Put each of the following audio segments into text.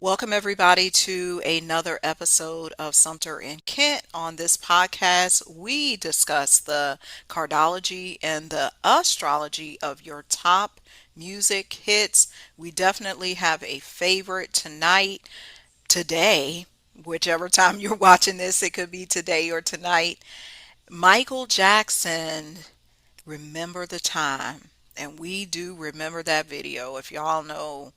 Welcome, everybody, to another episode of Sumter and Kent. On this podcast, we discuss the cardology and the astrology of your top music hits. We definitely have a favorite tonight, today, whichever time you're watching this, it could be today or tonight. Michael Jackson, Remember the Time. And we do remember that video. If y'all know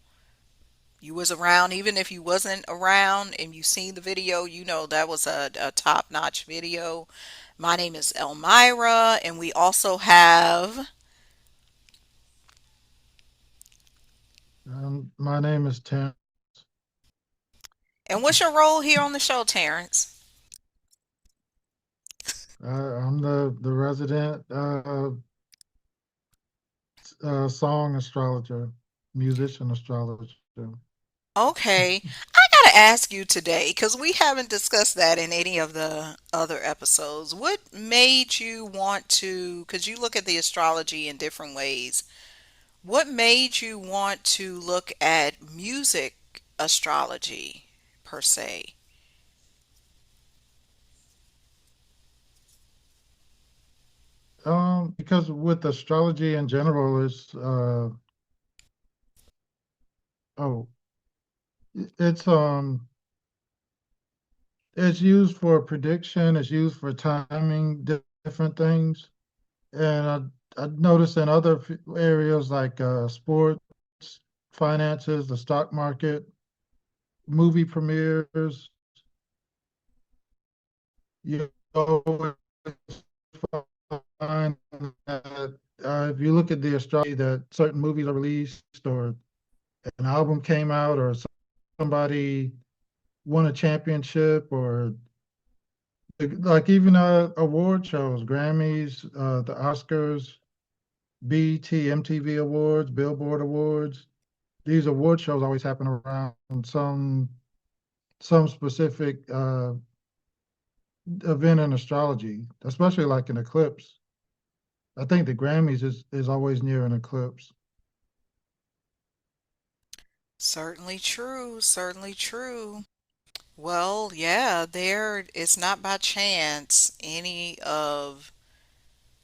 you was around, even if you wasn't around and you seen the video, you know that was a top-notch video. My name is Elmira, and we also have. My name is Terrence. And what's your role here on the show, Terrence? I'm the resident song astrologer, musician astrologer. Okay, I gotta ask you today because we haven't discussed that in any of the other episodes. What made you want to? Because you look at the astrology in different ways. What made you want to look at music astrology per se? Because with astrology in general, oh, it's it's used for prediction. It's used for timing different things, and I noticed in other areas like sports, finances, the stock market, movie premieres. You always find that if you look at the astrology that certain movies are released or an album came out or somebody won a championship or like even award shows, Grammys, the Oscars, BET, MTV Awards, Billboard Awards. These award shows always happen around some specific event in astrology, especially like an eclipse. I think the Grammys is always near an eclipse. Certainly true, certainly true. Well, yeah, there it's not by chance any of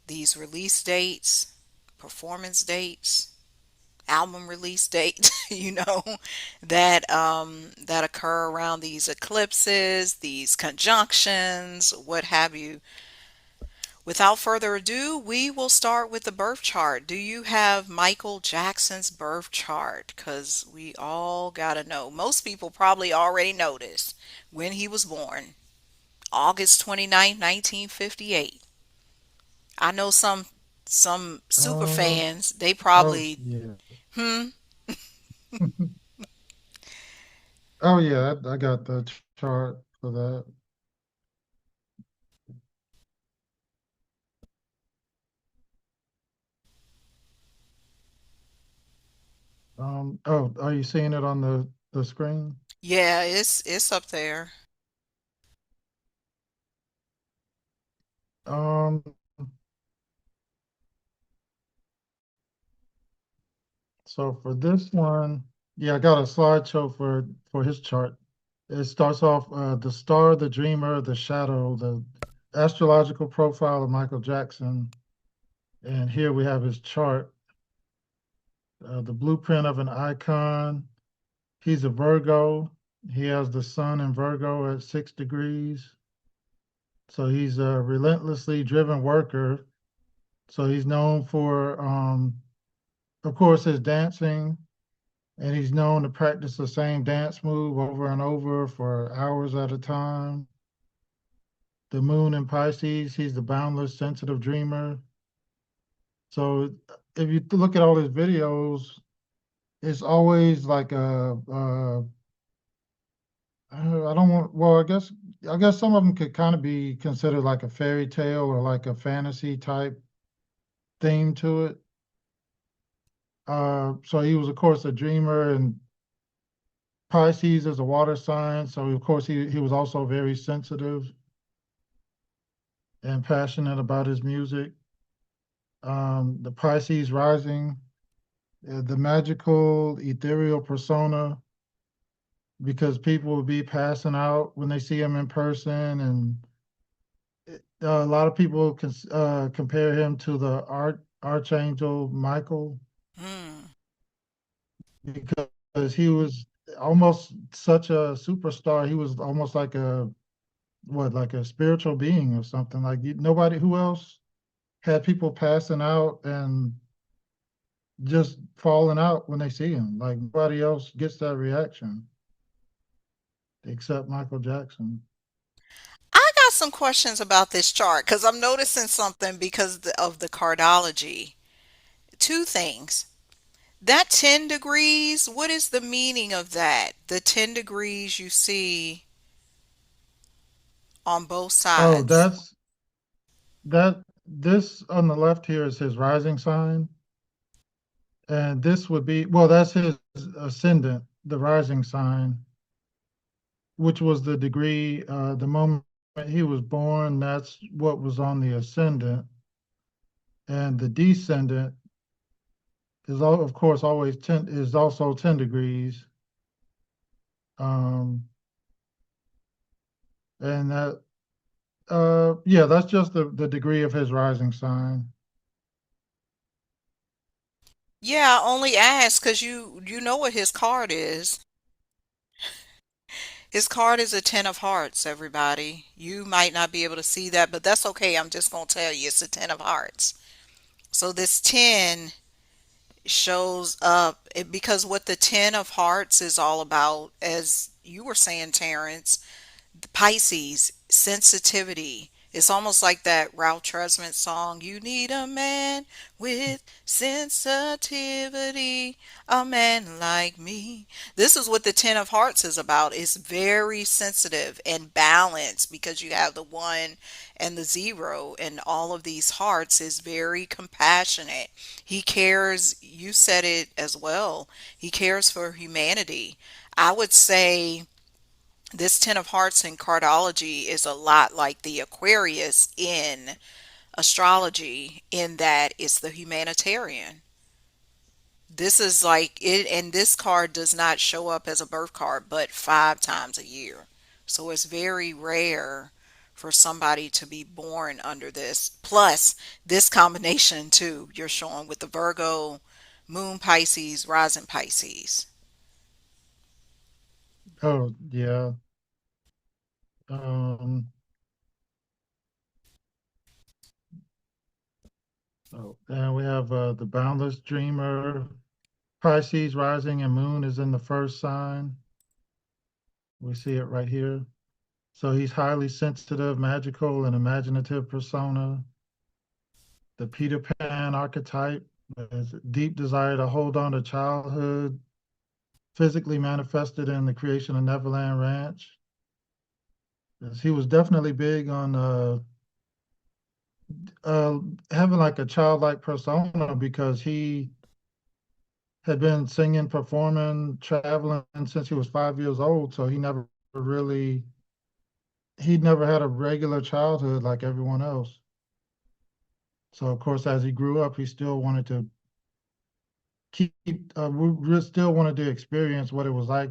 these release dates, performance dates, album release date, that occur around these eclipses, these conjunctions, what have you. Without further ado, we will start with the birth chart. Do you have Michael Jackson's birth chart? Because we all got to know. Most people probably already noticed when he was born, August 29th, 1958. I know some super Uh, fans, they oh probably, yeah. hmm, Oh yeah, I got the chart for that. Oh, are you seeing it on the screen? yeah, it's up there. Um, so for this one, yeah, I got a slideshow for his chart. It starts off the star, the dreamer, the shadow, the astrological profile of Michael Jackson, and here we have his chart, the blueprint of an icon. He's a Virgo. He has the sun in Virgo at 6 degrees. So he's a relentlessly driven worker. So he's known for, of course, his dancing, and he's known to practice the same dance move over and over for hours at a time. The moon in Pisces, he's the boundless, sensitive dreamer. So if you look at all his videos, it's always like I don't want, well, I guess some of them could kind of be considered like a fairy tale or like a fantasy type theme to it. So he was, of course, a dreamer, and Pisces is a water sign. So, of course, he was also very sensitive and passionate about his music. The Pisces rising, the magical, ethereal persona. because people will be passing out when they see him in person, and a lot of people compare him to the archangel Michael Hmm. because he was almost such a superstar. He was almost like a like a spiritual being or something. Like nobody who else had people passing out and just falling out when they see him. Like nobody else gets that reaction except Michael Jackson. I got some questions about this chart because I'm noticing something because of the cardology. Two things. That 10 degrees, what is the meaning of that? The 10 degrees you see on both Oh, sides. this on the left here is his rising sign, and this would be well, that's his ascendant, the rising sign, which was the degree, the moment he was born. That's what was on the ascendant, and the descendant is of course always 10 is also 10 degrees. Um, and that yeah, that's just the degree of his rising sign. Yeah, I only ask because you know what his card is. His card is a 10 of hearts, everybody. You might not be able to see that, but that's okay. I'm just going to tell you it's a 10 of hearts. So this 10 shows up because what the 10 of hearts is all about, as you were saying, Terrence, Pisces, sensitivity. It's almost like that Ralph Tresvant song, You Need a Man with Sensitivity, a man like me. This is what the Ten of Hearts is about. It's very sensitive and balanced because you have the one and the zero, and all of these hearts is very compassionate. He cares, you said it as well, he cares for humanity. I would say this Ten of Hearts in cardology is a lot like the Aquarius in astrology, in that it's the humanitarian. This is like it, and this card does not show up as a birth card but 5 times a year. So it's very rare for somebody to be born under this. Plus, this combination too, you're showing with the Virgo, Moon Pisces, Rising Pisces. Oh yeah. Um, oh, and we have the boundless dreamer. Pisces rising and moon is in the first sign. We see it right here. So he's highly sensitive, magical, and imaginative persona. The Peter Pan archetype is a deep desire to hold on to childhood, physically manifested in the creation of Neverland Ranch. Yes, he was definitely big on uh, having like a childlike persona because he had been singing, performing, traveling since he was 5 years old. So really, he never had a regular childhood like everyone else. So of course, as he grew up, he still wanted to keep, we still wanted to experience what it was like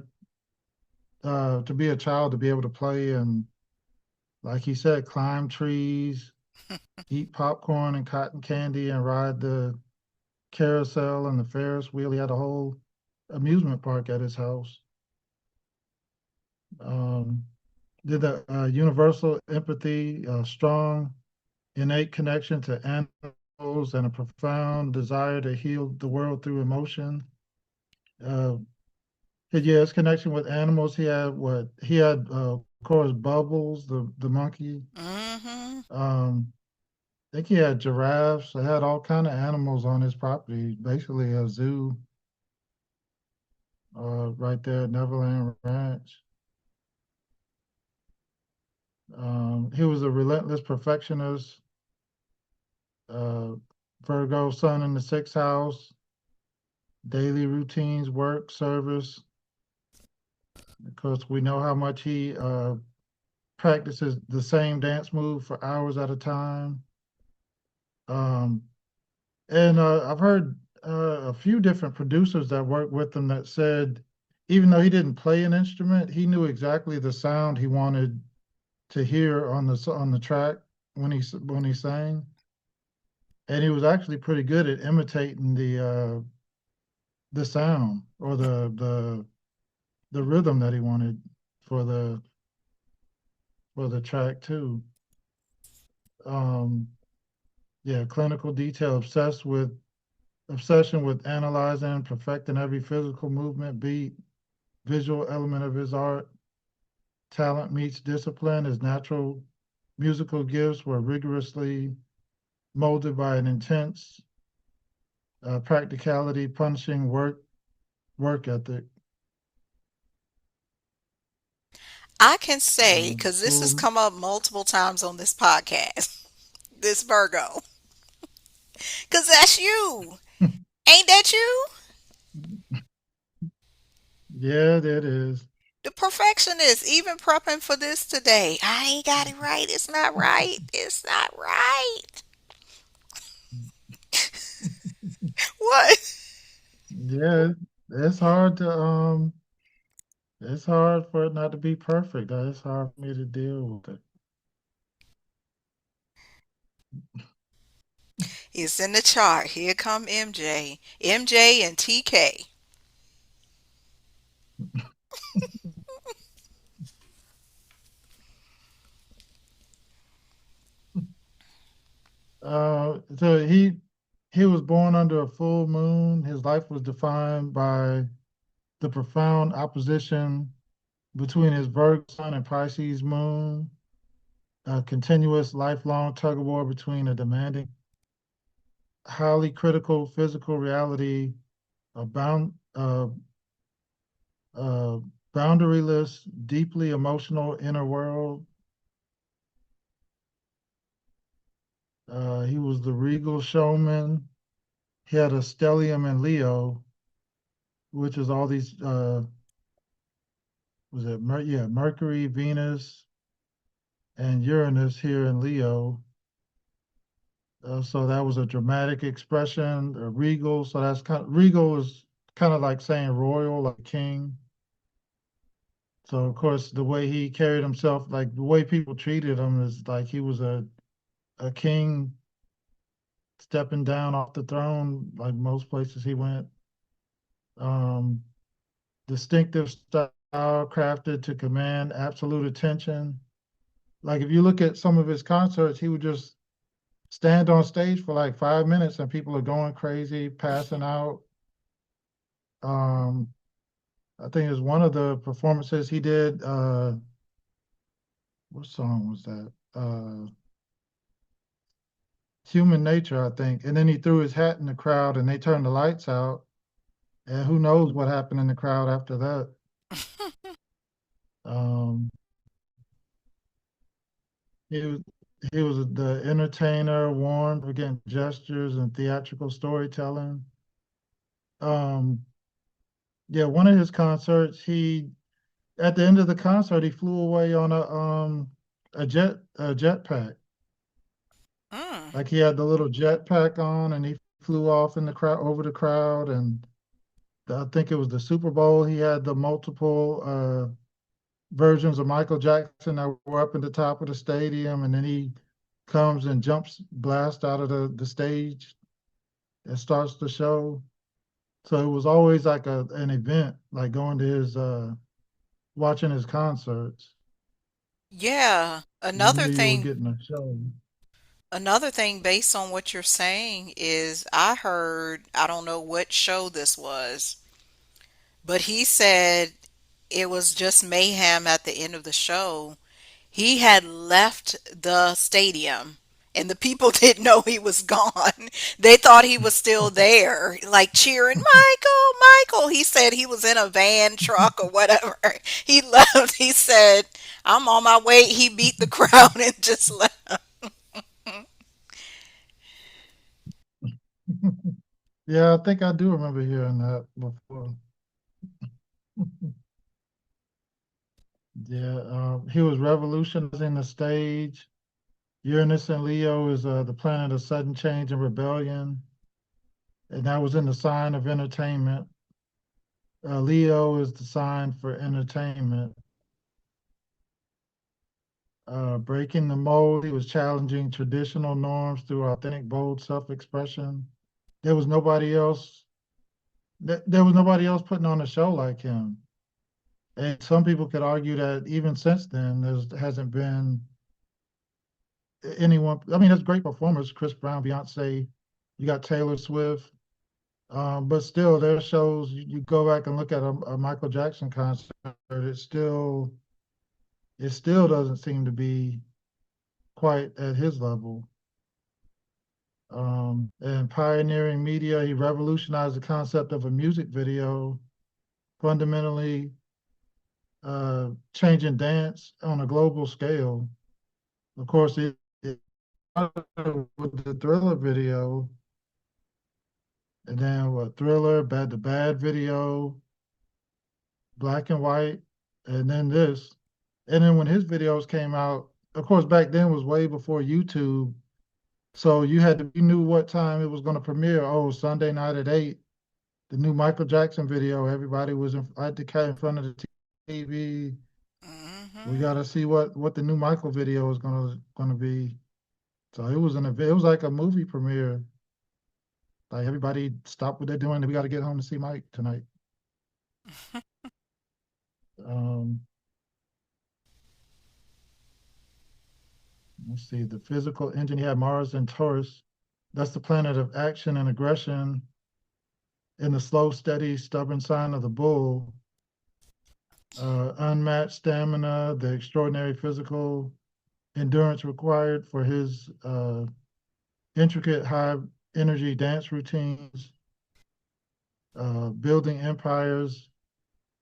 to be a child, to be able to play and, like he said, climb trees, eat popcorn and cotton candy, and ride the carousel and the Ferris wheel. He had a whole amusement park at his house. Um, did the universal empathy, strong, innate connection to animals, and a profound desire to heal the world through emotion. Uh, yeah, his connection with animals. He had what he had, of course, Bubbles, the monkey. Mm-hmm. I think he had giraffes. They had all kind of animals on his property. Basically, a zoo right there at Neverland Ranch. He was a relentless perfectionist. Uh, Virgo sun in the sixth house. Daily routines, work, service. Of course, we know how much he practices the same dance move for hours at a time. Um, and I've heard a few different producers that work with him that said even though he didn't play an instrument, he knew exactly the sound he wanted to hear on the track when he sang, and he was actually pretty good at imitating the sound or the rhythm that he wanted for the track too. Um, yeah, clinical detail, obsession with analyzing and perfecting every physical movement, beat, visual element of his art. Talent meets discipline. His natural musical gifts were rigorously molded by an intense practicality, punishing work ethic. I can say, Uh, because this has full, come up multiple times on this podcast, this Virgo, because that's you. Ain't that you? yeah, that is. The perfectionist, even prepping for this today. I ain't got it right. It's not right. It's not right. What? Yeah, it's hard to it's hard for it not to be perfect. It's hard for me to deal with it. It's in the chart. Here come MJ. MJ and TK. So he was born under a full moon. His life was defined by the profound opposition between his Virgo sun and Pisces moon, a continuous lifelong tug of war between a demanding, highly critical physical reality, a uh, boundaryless, deeply emotional inner world. He was the regal showman. He had a stellium in Leo, which is all these was it yeah, Mercury, Venus, and Uranus here in Leo. So that was a dramatic expression, regal. So that's regal is kind of like saying royal, like king. So of course the way he carried himself, like the way people treated him, is like he was a king stepping down off the throne, like most places he went. Um, Distinctive style crafted to command absolute attention. Like if you look at some of his concerts, he would just stand on stage for like 5 minutes and people are going crazy, passing out. Um, I think it was one of the performances he did. What song was that? Human Nature, I think. And then he threw his hat in the crowd and they turned the lights out. And who knows what happened in the crowd after that. Um, he was he was the entertainer, warned against gestures and theatrical storytelling. Um, yeah, one of his concerts, he at the end of the concert, he flew away on a jetpack. Mm. Like he had the little jetpack on, and he flew off in the crowd over the crowd. And I think it was the Super Bowl. He had the multiple versions of Michael Jackson that were up at the top of the stadium, and then he comes and jumps blast out of the stage and starts the show. So it was always like an event, like going to his watching his concerts. Yeah. You knew you were getting a show. Another thing based on what you're saying is I heard, I don't know what show this was, but he said it was just mayhem at the end of the show. He had left the stadium and the people didn't know he was gone. They thought he was still there, like cheering, Michael, Michael. He said he was in a van, truck, or whatever. He left. He said, I'm on my way. He beat the crowd and just left. Yeah, I think I do remember hearing that before. Yeah, he was revolutionizing the stage. Uranus and Leo is the planet of sudden change and rebellion, and that was in the sign of entertainment. Leo is the sign for entertainment. Breaking the mold, he was challenging traditional norms through authentic, bold self-expression. There was nobody else. There was nobody else putting on a show like him. And some people could argue that even since then, there hasn't been anyone. I mean, there's great performers: Chris Brown, Beyonce. You got Taylor Swift. But still, there shows you go back and look at a Michael Jackson concert. It still doesn't seem to be quite at his level. And pioneering media, he revolutionized the concept of a music video, fundamentally changing dance on a global scale. Of course, it started with the Thriller video, and then what? Thriller, the Bad video, Black and White, and then this. And then when his videos came out, of course, back then was way before YouTube. So you knew what time it was going to premiere. Oh, Sunday night at 8, the new Michael Jackson video. Everybody was at the cat in front of the TV. We Hmm. got to see what the new Michael video is gonna be. So it was it was like a movie premiere. Like everybody stopped what they're doing. We got to get home to see Mike tonight. Um, let's see, the physical engine. He had Mars and Taurus. That's the planet of action and aggression, in the slow, steady, stubborn sign of the bull. Unmatched stamina, the extraordinary physical endurance required for his intricate high energy dance routines, building empires,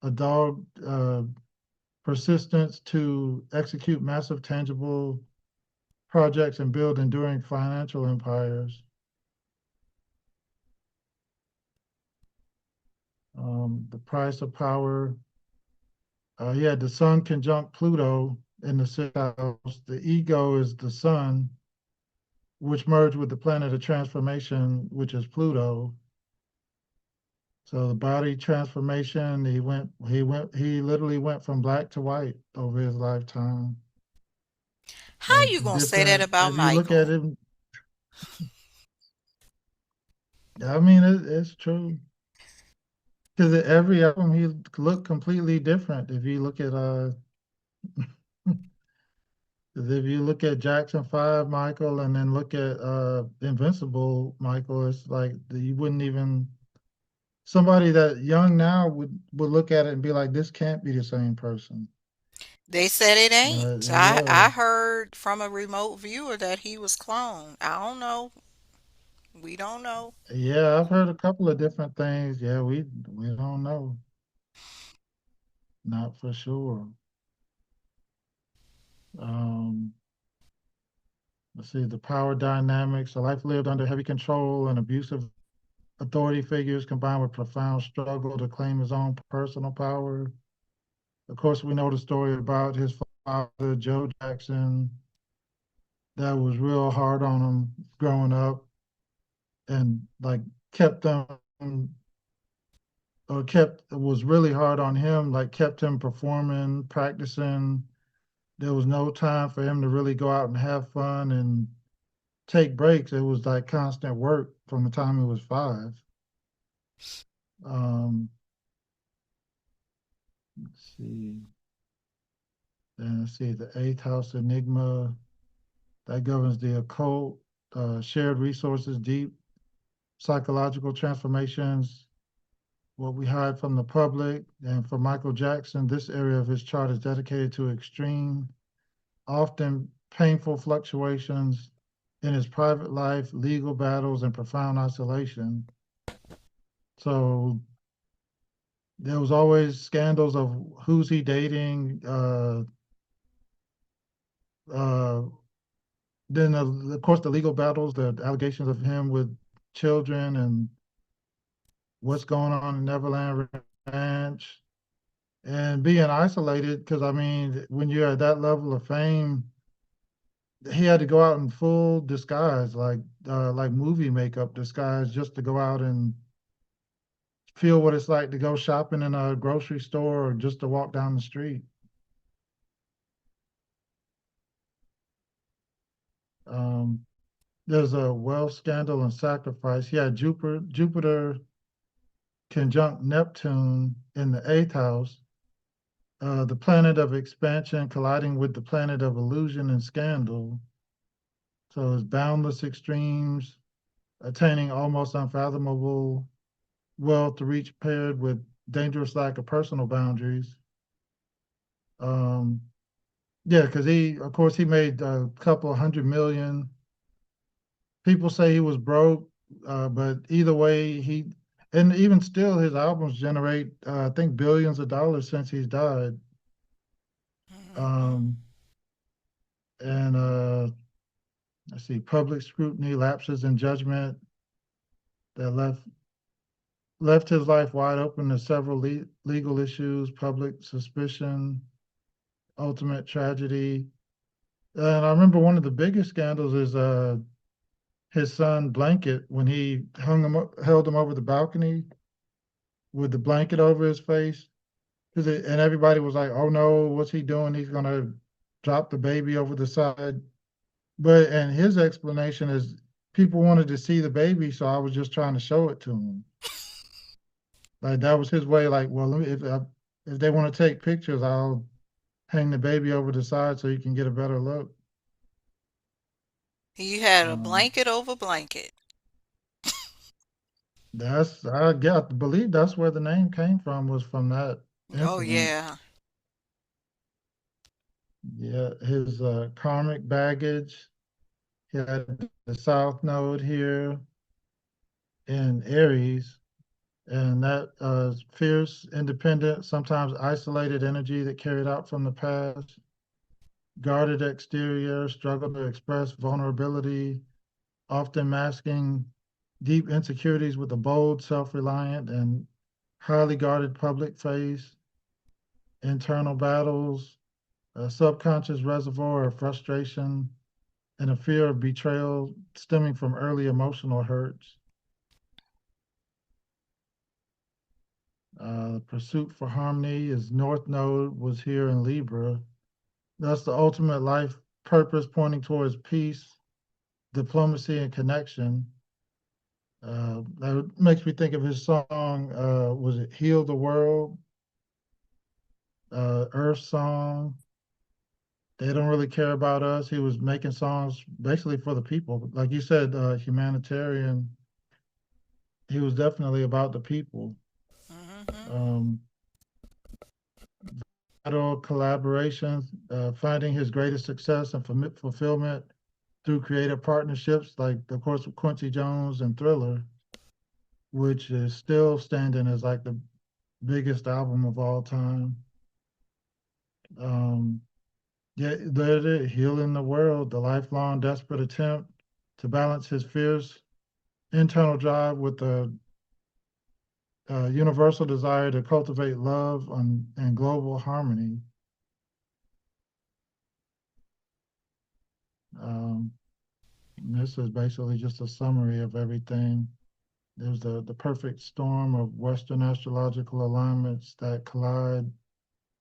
a dog persistence to execute massive tangible projects and build enduring financial empires. The price of power. He had the sun conjunct Pluto in the sixth house. The ego is the sun, which merged with the planet of transformation, which is Pluto. So the body transformation, he literally went from black to white over his lifetime. How Like you gonna say that different, about if you look at Michael? him, I mean, it's true. Because every album he looked completely different. If you look at 'cause if you look at Jackson 5 Michael and then look at Invincible Michael, it's like you wouldn't even somebody that young now would look at it and be like, this can't be the same person. They said it ain't. It I was. heard from a remote viewer that he was cloned. I don't know. We don't know. Yeah, I've heard a couple of different things. Yeah, we don't know. Not for sure. Um, let's see, the power dynamics, a life lived under heavy control and abusive authority figures combined with profound struggle to claim his own personal power. Of course, we know the story about his father, Joe Jackson, that was real hard on him growing up and like kept them or kept was really hard on him, like kept him performing, practicing. There was no time for him to really go out and have fun and take breaks. It was like constant work from the time he was 5. Um, let's see. Then let's see, the eighth house enigma that governs the occult, shared resources, deep psychological transformations, what we hide from the public. And for Michael Jackson, this area of his chart is dedicated to extreme, often painful fluctuations in his private life, legal battles, and profound isolation. So there was always scandals of who's he dating. Uh, then, of course, the legal battles, the allegations of him with children and what's going on in Neverland Ranch and being isolated. Because I mean, when you're at that level of fame, he had to go out in full disguise, like movie makeup disguise, just to go out and feel what it's like to go shopping in a grocery store or just to walk down the street. Um, there's a wealth scandal and sacrifice. Yeah, Jupiter conjunct Neptune in the eighth house, the planet of expansion colliding with the planet of illusion and scandal. So it's boundless extremes, attaining almost unfathomable wealth to reach paired with dangerous lack of personal boundaries. Um, yeah, because of course, he made a couple 100 million. People say he was broke, but either way, and even still, his albums generate, I think, billions of dollars since he's died. Hmm. Um, and let's see, public scrutiny, lapses in judgment that left his life wide open to several legal issues, public suspicion, ultimate tragedy. And I remember one of the biggest scandals is his son Blanket when he held him over the balcony with the blanket over his face. And everybody was like, "Oh no, what's he doing? He's gonna drop the baby over the side." And his explanation is people wanted to see the baby, so I was just trying to show it to them. Like that was his way. Like, well, if they want to take pictures, I'll hang the baby over the side so you can get a better look. He had a Um, blanket over blanket. I get believe that's where the name came from, was from that Oh, incident. yeah. Yeah, his karmic baggage. He had the South Node here in Aries, and that fierce, independent, sometimes isolated energy that carried out from the past, guarded exterior, struggle to express vulnerability, often masking deep insecurities with a bold, self-reliant, and highly guarded public face, internal battles, a subconscious reservoir of frustration, and a fear of betrayal stemming from early emotional hurts. Pursuit for harmony, his North Node was here in Libra. That's the ultimate life purpose pointing towards peace, diplomacy, and connection. That makes me think of his song, was it Heal the World? Earth Song. They don't really care about us. He was making songs basically for the people. Like you said, humanitarian. He was definitely about the people. Hmm. Um, Vital collaborations, finding his greatest success and fulfillment through creative partnerships, like of course with Quincy Jones and Thriller, which is still standing as like the biggest album of all time. Um, yeah, there it is, Healing the World, the lifelong desperate attempt to balance his fierce internal drive with the universal desire to cultivate love and global harmony. Um, this is basically just a summary of everything. There's the perfect storm of Western astrological alignments that collide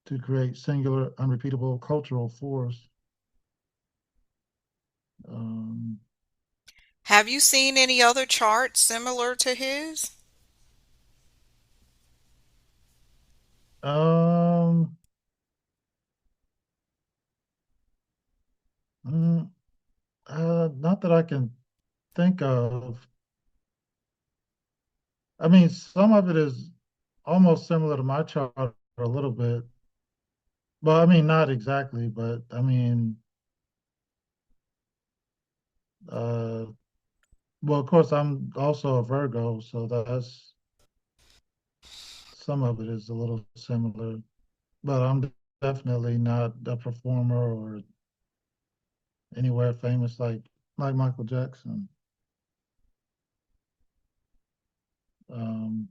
to create singular, unrepeatable cultural force. Um, Have you seen any other charts similar to his? um, mm, not that I can think of. I mean, some of it is almost similar to my chart a little bit. Well, I mean, not exactly, but I mean, uh, well, of course, I'm also a Virgo, so that's some of it is a little similar. But I'm definitely not a performer or anywhere famous like Michael Jackson. Um,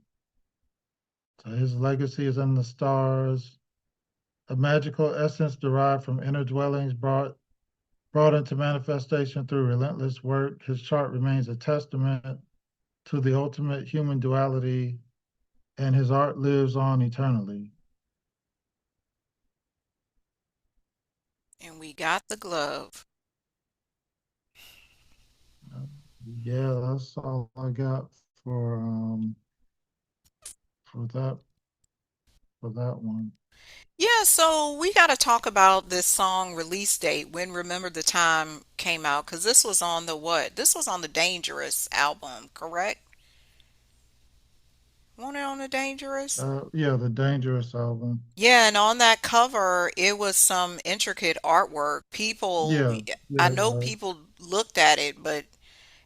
so his legacy is in the stars, a magical essence derived from inner dwellings brought into manifestation through relentless work. His chart remains a testament to the ultimate human duality, and his art lives on eternally. And we got the glove. Uh, Yeah, that's all I got for um for that for that one. Yeah, so we got to talk about this song release date when Remember the Time came out because this was on the what? This was on the Dangerous album, correct? Wasn't it on the Dangerous? Yeah, the Dangerous album. Yeah, and on that cover, it was some intricate artwork. People, Yeah, I yeah, it know was. people looked at it, but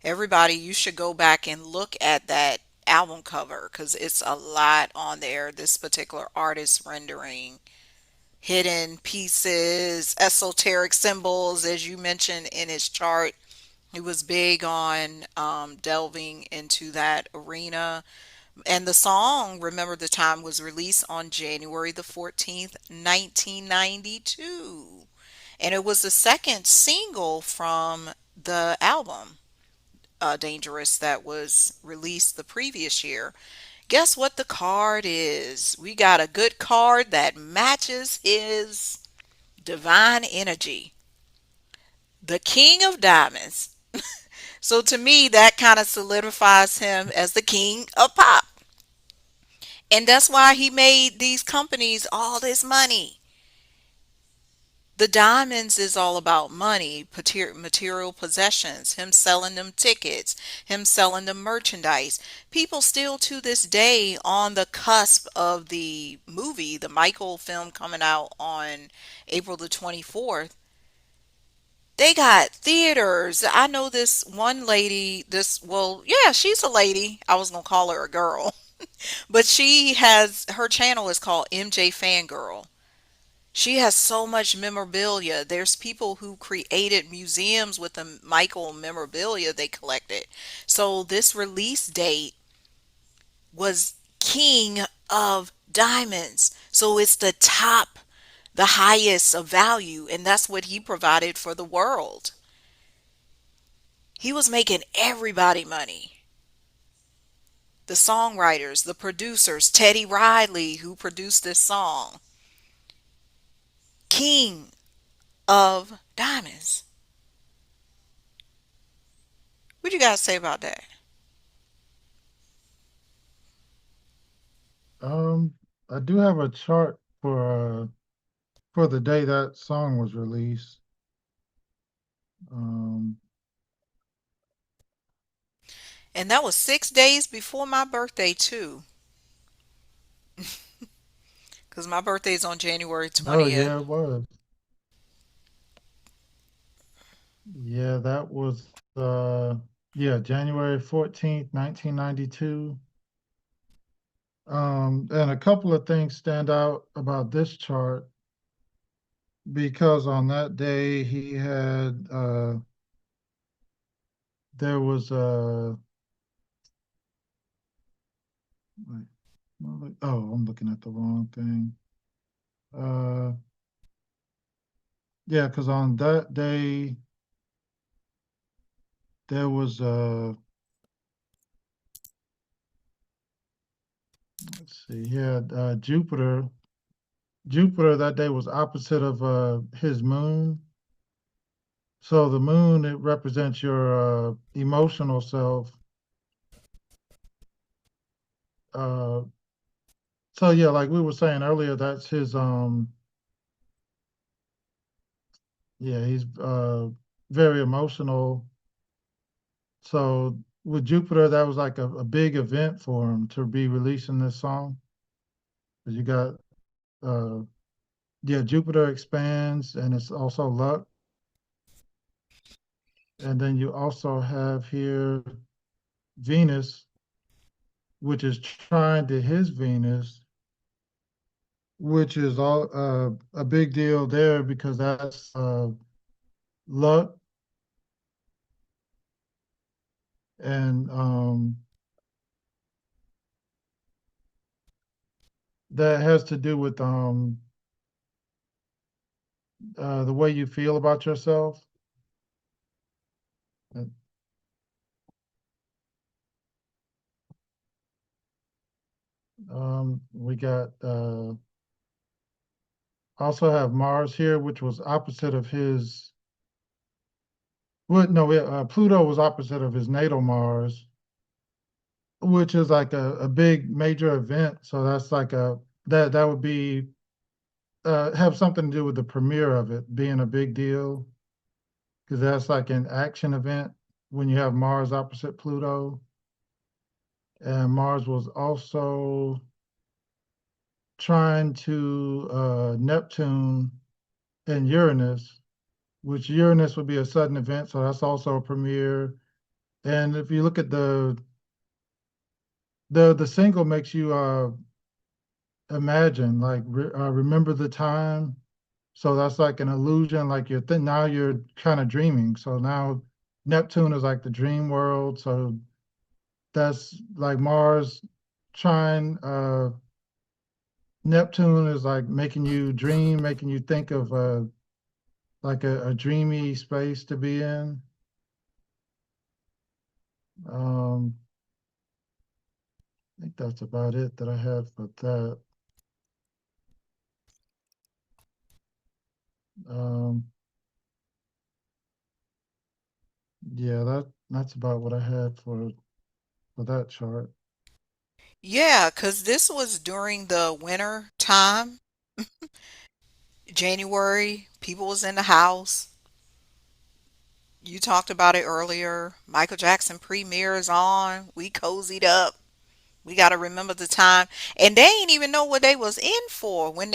everybody, you should go back and look at that album cover because it's a lot on there. This particular artist rendering hidden pieces, esoteric symbols, as you mentioned in his chart. He was big on delving into that arena. And the song, Remember the Time, was released on January the 14th, 1992. And it was the second single from the album, Dangerous, that was released the previous year. Guess what the card is? We got a good card that matches his divine energy, the King of Diamonds. So to me, that kind of solidifies him as the king of pop. And that's why he made these companies all this money. The diamonds is all about money, material possessions, him selling them tickets, him selling them merchandise. People still to this day on the cusp of the movie, the Michael film coming out on April the 24th. They got theaters. I know this one lady, well, yeah, she's a lady. I was going to call her a girl. But she has, her channel is called MJ Fangirl. She has so much memorabilia. There's people who created museums with the Michael memorabilia they collected. So this release date was King of Diamonds. So it's the top, the highest of value, and that's what he provided for the world. He was making everybody money. The songwriters, the producers, Teddy Riley, who produced this song, King of Diamonds. What you guys say about that? Um, I do have a chart for the day that song was released. Um, And that was 6 days before my birthday, too, because my birthday is on January oh 20th. yeah, it was. Yeah, that was yeah, January 14th, 1992. And a couple of things stand out about this chart because on that day he had there was wait, oh, I'm looking at the wrong thing. Uh yeah, because on that day there was let's see, he had Jupiter that day was opposite of his moon. So the moon, it represents your emotional self. Uh, so yeah, like we were saying earlier, that's his yeah, he's very emotional. So with Jupiter, that was like a big event for him to be releasing this song. 'Cause you got uh yeah, Jupiter expands and it's also luck. And then you also have here Venus, which is trying to his Venus, which is all a big deal there because that's luck and that has to do with the way you feel about yourself. And, We got also have Mars here, which was opposite of his. Well, no, Pluto was opposite of his natal Mars, which is like a big major event. So that's like that would be have something to do with the premiere of it being a big deal because that's like an action event when you have Mars opposite Pluto. And Mars was also trying to Neptune and Uranus, which Uranus would be a sudden event, so that's also a premiere. And if you look at the single makes you imagine like remember the time. So that's like an illusion, like now you're kind of dreaming. So now Neptune is like the dream world. So that's like Mars trying Neptune is like making you dream, making you think of like a dreamy space to be in. Um, I think that's about it that I have for that. Um, yeah, that's about what I had for that chart. Yeah, because this was during the winter time, January. People was in the house. You talked about it earlier. Michael Jackson premieres on. We cozied up. We got to remember the time. And they ain't even know what they was in for when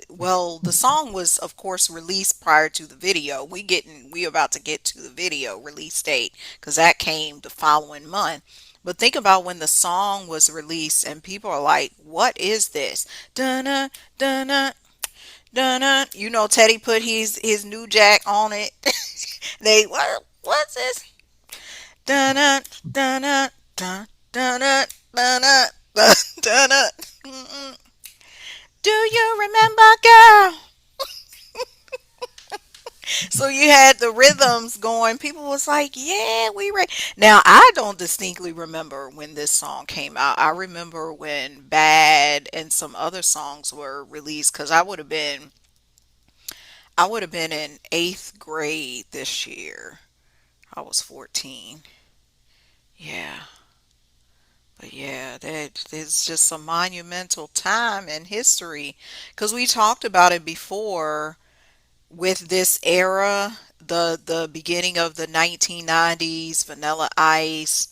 well, the song was of course released prior to the video. We about to get to the video release date cuz that came the following month. But think about when the song was released and people are like, "What is this?" Dunna dunna dunna. You know Teddy put his new jack on it. They what's this? Dun dun dun dun dun dun dun dun dun dun. Do you remember, girl? So you had the rhythms going. People was like, "Yeah, we ready." Now I don't distinctly remember when this song came out. I remember when "Bad" and some other songs were released because I would have been in eighth grade this year. I was 14. Yeah. But yeah, that is just a monumental time in history because we talked about it before with this era, the beginning of the 1990s, Vanilla Ice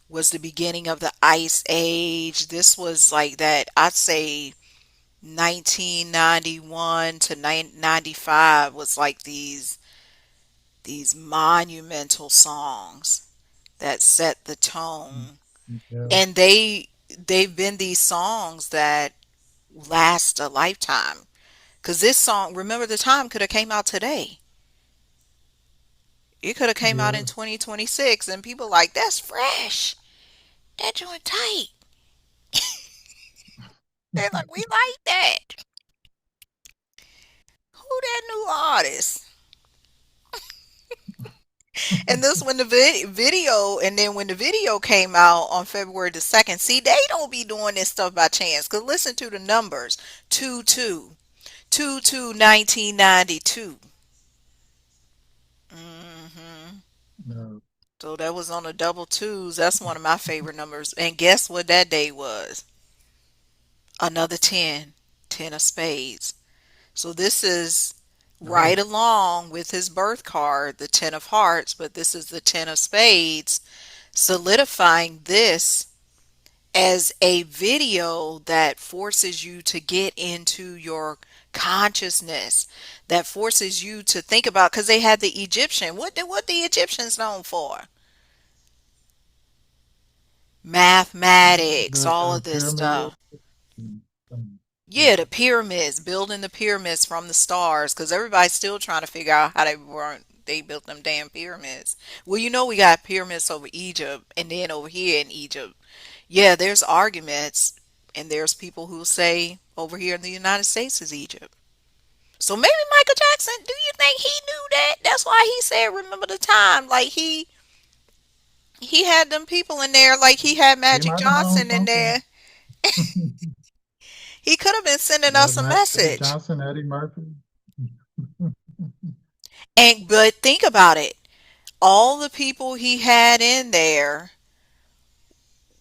was the beginning of the Ice Age. This was like that, I'd say 1991 to 95 was like these monumental songs that set the tone. Yeah, And they've been these songs that last a lifetime. Cause this song, Remember the Time, could have came out today. It could have came out yeah. in 2026, and people like that's fresh. That joint tight. They're like, we like that. Who that new artist? And this when the video, and then when the video came out on February the 2nd, see, they don't be doing this stuff by chance. Cause listen to the numbers: 2-2, 2-2, 1992. Mm-hmm. No, So that was on the double twos. That's one of my favorite numbers. And guess what that day was? Another 10, 10 of spades. So this is oh, right along with his birth card, the 10 of hearts, but this is the 10 of spades, solidifying this as a video that forces you to get into your consciousness, that forces you to think about, because they had the Egyptian. What the Egyptians known for? Mathematics, the all of this pyramid. stuff. and, Yeah, the pyramids, building the pyramids from the stars, because everybody's still trying to figure out how they built them damn pyramids. Well, you know we got pyramids over Egypt, and then over here in Egypt, yeah, there's arguments, and there's people who say over here in the United States is Egypt. So maybe Michael Jackson, do you think he knew that? That's why he said, "Remember the time." Like he had them people in there, like he had he Magic might have known Johnson in something. there. He could have been sending Yeah, us a Magic message. Johnson, Eddie Murphy. And but think about it. All the people he had in there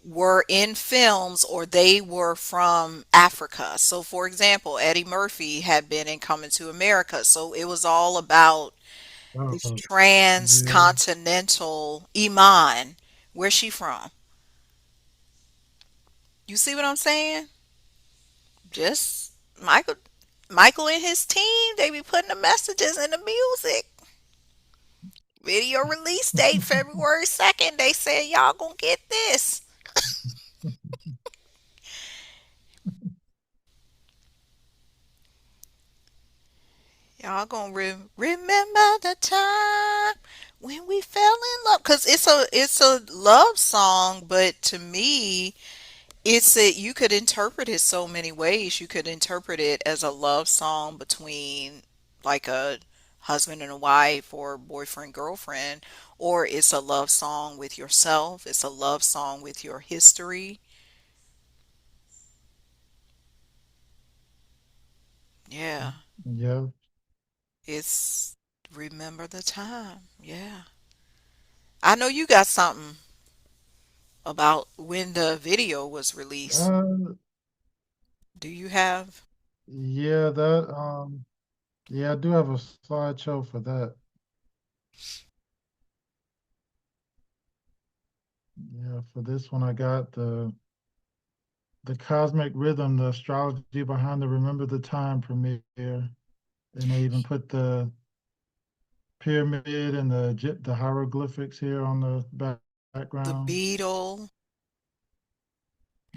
were in films or they were from Africa. So for example, Eddie Murphy had been in Coming to America. So it was all about this Oh, yeah. transcontinental Iman. Where's she from? You see what I'm saying? Just Michael and his team, they be putting the messages in the music. Video release date February 2nd. They said y'all gonna get this. Y'all gonna remember the time when we fell in love, cause it's a love song, but to me, it's a you could interpret it so many ways. You could interpret it as a love song between like a husband and a wife or boyfriend girlfriend, or it's a love song with yourself. It's a love song with your history. Yeah, Yeah. it's remember the time. Yeah, I know you got something about when the video was released. Uh, Do you have? yeah, yeah, I do have a slideshow for that. Yeah, for this one, I got the cosmic rhythm, the astrology behind the Remember the Time premiere, and they even put the pyramid and the hieroglyphics here on the The background. beetle.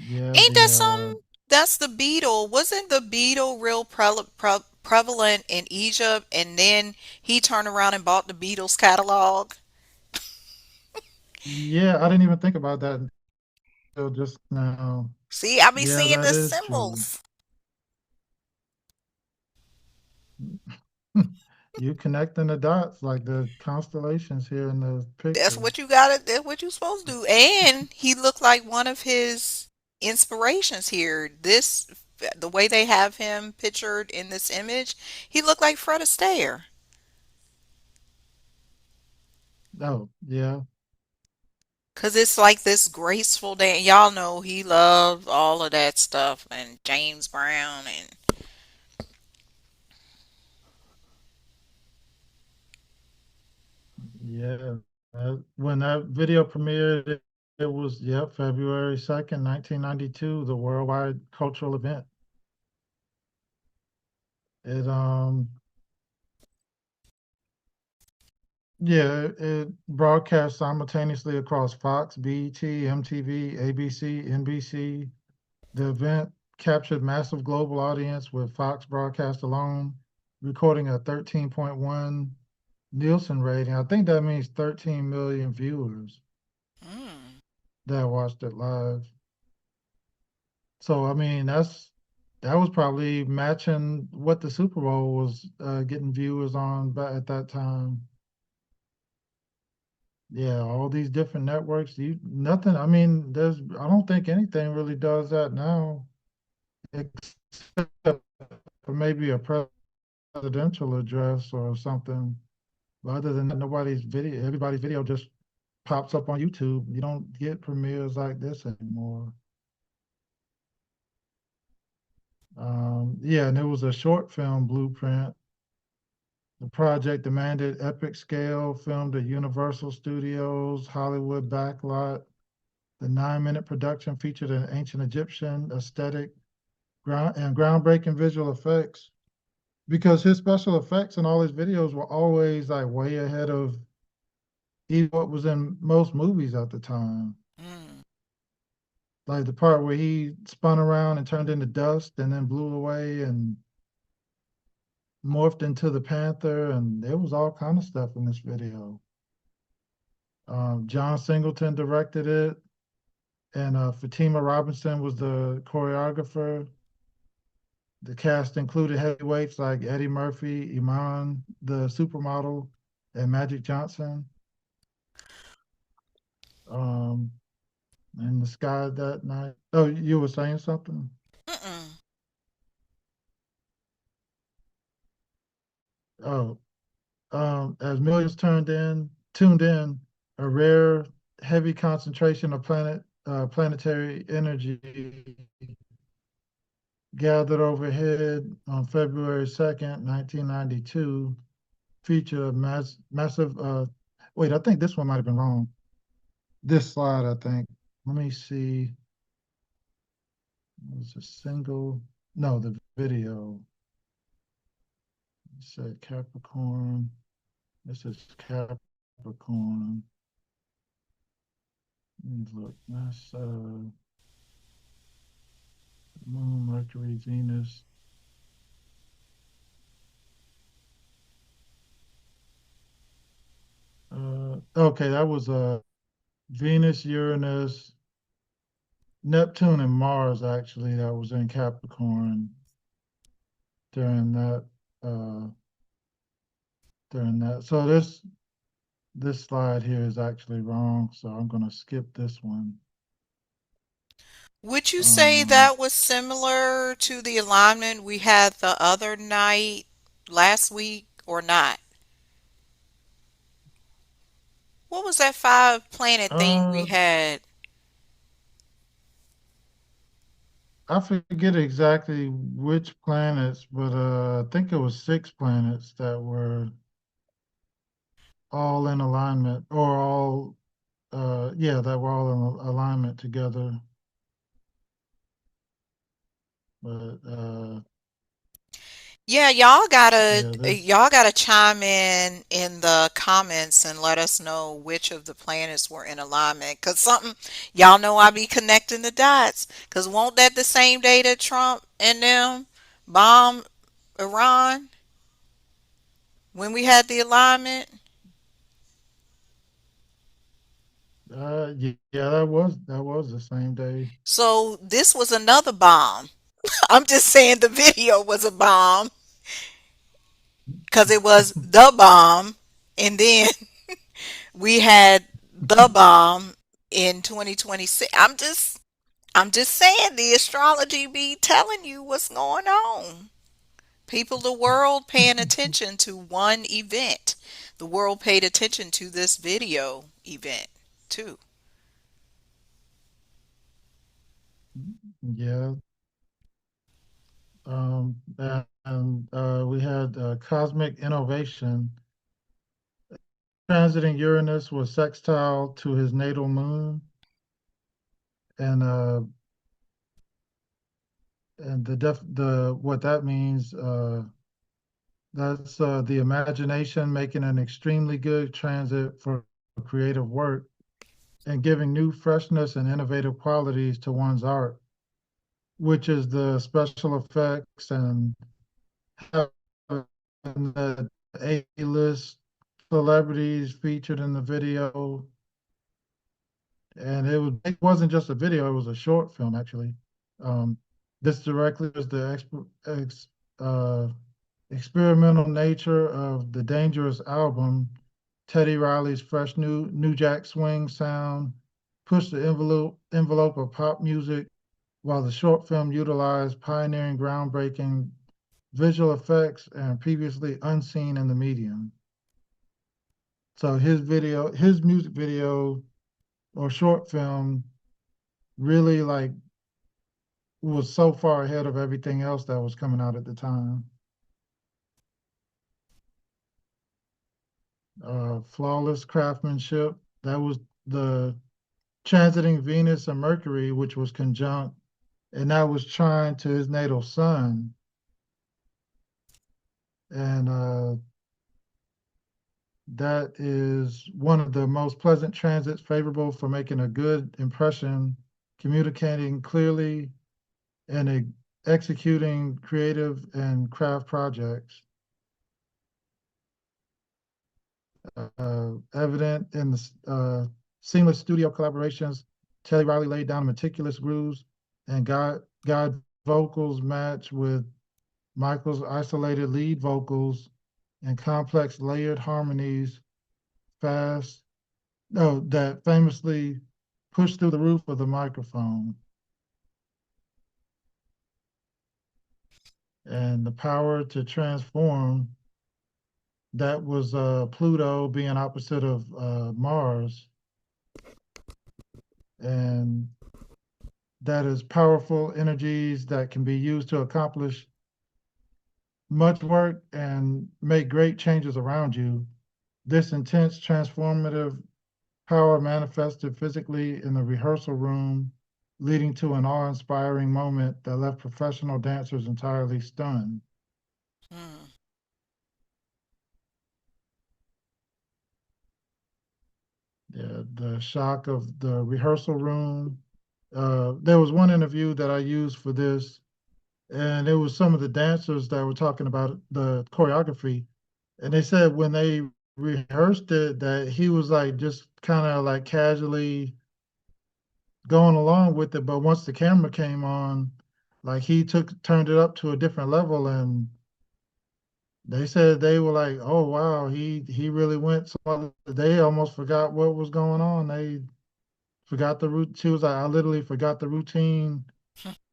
Yeah, Ain't that something? That's the beetle. Wasn't the beetle real prevalent in Egypt? And then he turned around and bought the Beatles catalog. yeah, I didn't even think about that until just now. See, I be Yeah, seeing that the is true. symbols. You connecting the dots like the constellations here in the That's picture. what you gotta, that's what you supposed to do. And he looked like one of his inspirations here. The way they have him pictured in this image, he looked like Fred Astaire. Oh, yeah. Cause it's like this graceful dance. Y'all know he loved all of that stuff and James Brown and Yeah. When that video premiered, it was, yeah, February 2nd, 1992, the worldwide cultural event. It Yeah, it broadcast simultaneously across Fox, BET, MTV, ABC, NBC. The event captured massive global audience with Fox broadcast alone, recording a 13.1 Nielsen rating. I think that means 13 million viewers mm, that watched it live. So I mean, that was probably matching what the Super Bowl was getting viewers on at that time. Yeah, all these different networks. Nothing. I mean, I don't think anything really does that now, except for maybe a presidential address or something. But other than that, everybody's video just pops up on YouTube. You don't get premieres like this anymore. Yeah, and it was a short film blueprint. The project demanded epic scale, filmed at Universal Studios, Hollywood backlot. The 9-minute production featured an ancient Egyptian aesthetic and groundbreaking visual effects because his special effects in all his videos were always like way ahead of even what was in most movies at the time. mm. Like the part where he spun around and turned into dust and then blew away and morphed into the panther, and there was all kind of stuff in this video. John Singleton directed it, and Fatima Robinson was the choreographer. The cast included heavyweights like Eddie Murphy, Iman, the supermodel, and Magic Johnson. Um, in the sky that night. Oh, you were saying something? Mm-mm. Oh, as millions tuned in, a rare, heavy concentration of planetary energy gathered overhead on February 2nd, 1992, featured a massive. Wait, I think this one might have been wrong. This slide, I think. Let me see. It was a single. No, the video. It said Capricorn. This is Capricorn. Let me look. That's Moon, Mercury, Venus. Okay, that was Venus, Uranus, Neptune, and Mars. Actually, that was in Capricorn during that. Uh, during that. So this slide here is actually wrong. So I'm gonna skip this one. Would you say Um, that was similar to the alignment we had the other night last week or not? What was that five planet thing we uh, had? I forget exactly which planets, but I think it was six planets that were all in alignment, or all, yeah, that were all in alignment together. But Yeah, yeah, this, y'all gotta chime in the comments and let us know which of the planets were in alignment. Cause something y'all know I be connecting the dots. Cause won't that the same day that Trump and them bomb Iran when we had the alignment? yeah, that was the same day. So this was another bomb. I'm just saying the video was a bomb because it was the bomb, and then we had the bomb in 2026. I'm just saying the astrology be telling you what's going on. People, the world paying attention to one event. The world paid attention to this video event too. Yeah, and we had cosmic innovation. Transiting Uranus was sextile to his natal moon, and the what that means, that's the imagination making an extremely good transit for creative work and giving new freshness and innovative qualities to one's art, which is the special effects and having the A-list celebrities featured in the video. And it wasn't just a video; it was a short film actually. Um, this directly was the uh, experimental nature of the Dangerous album. Teddy Riley's fresh new jack swing sound pushed the envelope of pop music, while the short film utilized pioneering, groundbreaking visual effects and previously unseen in the medium. So his music video or short film really like was so far ahead of everything else that was coming out at the time. Flawless craftsmanship. That was the transiting Venus and Mercury, which was conjunct, and that was trying to his natal sun. And that is one of the most pleasant transits, favorable for making a good impression, communicating clearly, and executing creative and craft projects. Evident in the seamless studio collaborations. Teddy Riley laid down meticulous grooves, and God vocals match with Michael's isolated lead vocals and complex layered harmonies. Fast, no, that famously pushed through the roof of the microphone. And the power to transform, that was Pluto being opposite of Mars. And that is powerful energies that can be used to accomplish much work and make great changes around you. This intense transformative power manifested physically in the rehearsal room, leading to an awe inspiring moment that left professional dancers entirely stunned. Mm. Yeah, the shock of the rehearsal room. There was one interview that I used for this, and it was some of the dancers that were talking about the choreography. And they said when they rehearsed it, that he was like just kind of like casually going along with it. But once the camera came on, like he turned it up to a different level, and they said they were like, "Oh wow, he really went." So they almost forgot what was going on. They forgot the route. She was like, "I literally forgot the routine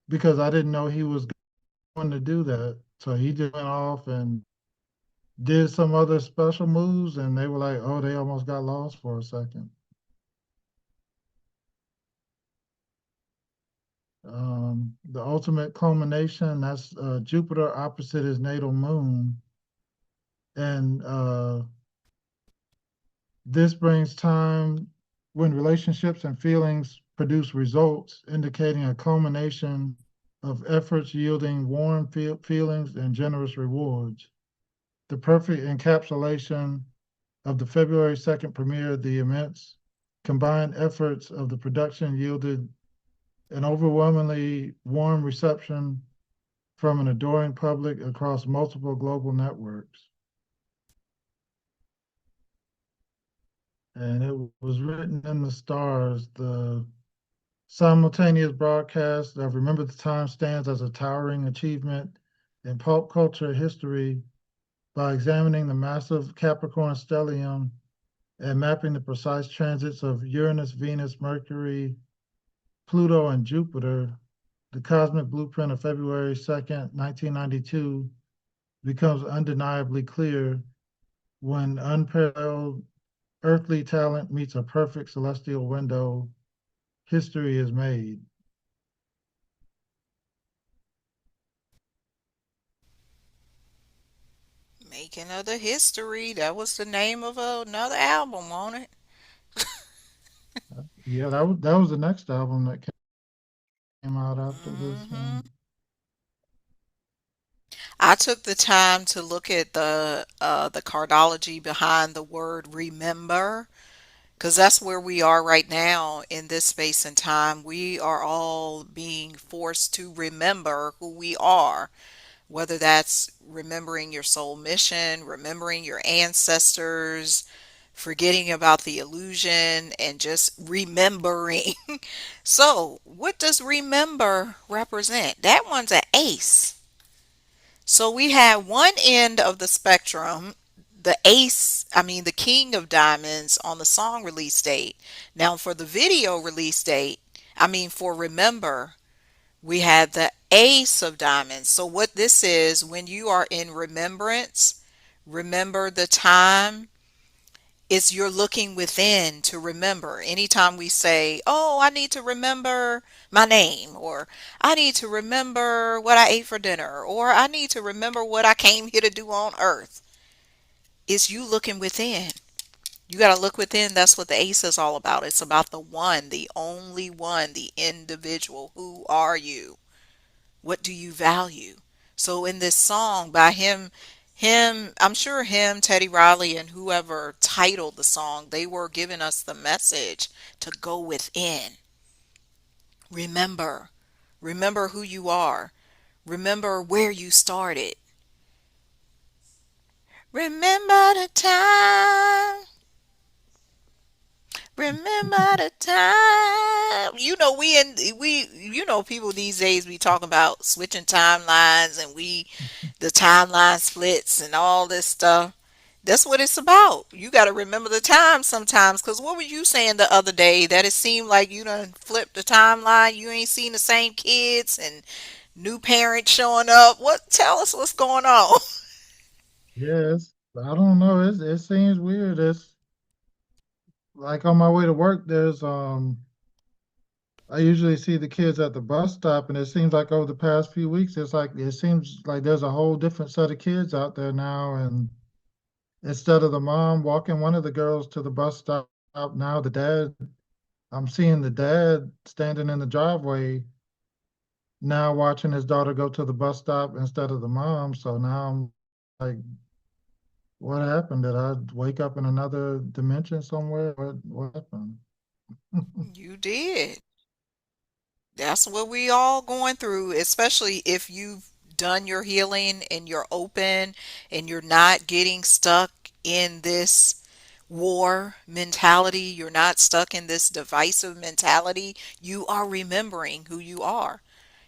because I didn't know he was going to do that." So he just went off and did some other special moves, and they were like, "Oh, they almost got lost for a second." The ultimate culmination, that's Jupiter opposite his natal moon. And this brings time when relationships and feelings produce results, indicating a culmination of efforts yielding warm feelings and generous rewards. The perfect encapsulation of the February 2nd premiere, the immense combined efforts of the production yielded an overwhelmingly warm reception from an adoring public across multiple global networks. And it was written in the stars. The simultaneous broadcast of Remember the Time stands as a towering achievement in pulp culture history by examining the massive Capricorn stellium and mapping the precise transits of Uranus, Venus, Mercury, Pluto, and Jupiter. The cosmic blueprint of February 2nd, 1992 becomes undeniably clear when unparalleled earthly talent meets a perfect celestial window, history is made. Making of the History. That was the name of another album on it. Yeah, that was the next album that came out after this Hmm. one. I took the time to look at the cardology behind the word remember, because that's where we are right now in this space and time. We are all being forced to remember who we are, whether that's remembering your soul mission, remembering your ancestors, forgetting about the illusion, and just remembering. So, what does remember represent? That one's an ace. So we have one end of the spectrum, the ace, I mean the king of diamonds on the song release date. Now for the video release date, I mean for remember, we had the ace of diamonds. So what this is, when you are in remembrance, remember the time, it's you're looking within to remember. Anytime we say, "Oh, I need to remember my name," or "I need to remember what I ate for dinner," or "I need to remember what I came here to do on earth," it's you looking within. You got to look within. That's what the ace is all about. It's about the one, the only one, the individual. Who are you? What do you value? So in this song by I'm sure him, Teddy Riley, and whoever titled the song, they were giving us the message to go within. Remember. Remember who you are. Remember where you started. Remember the time. Remember the time. People these days be talking about switching timelines and the timeline splits and all this stuff. That's what it's about. You got to remember the time sometimes. Because what were you saying the other day? That it seemed like you done flipped the timeline. You ain't seen the same kids and new parents showing up. What? Tell us what's going on. Yes, I don't know. It seems weird. It's like on my way to work, I usually see the kids at the bus stop, and it seems like over the past few weeks, it seems like there's a whole different set of kids out there now. And instead of the mom walking one of the girls to the bus stop, now I'm seeing the dad standing in the driveway now watching his daughter go to the bus stop instead of the mom. So now I'm like, what happened? Did I wake up in another dimension somewhere? What happened? You did. That's what we all going through, especially if you've done your healing and you're open and you're not getting stuck in this war mentality. You're not stuck in this divisive mentality. You are remembering who you are.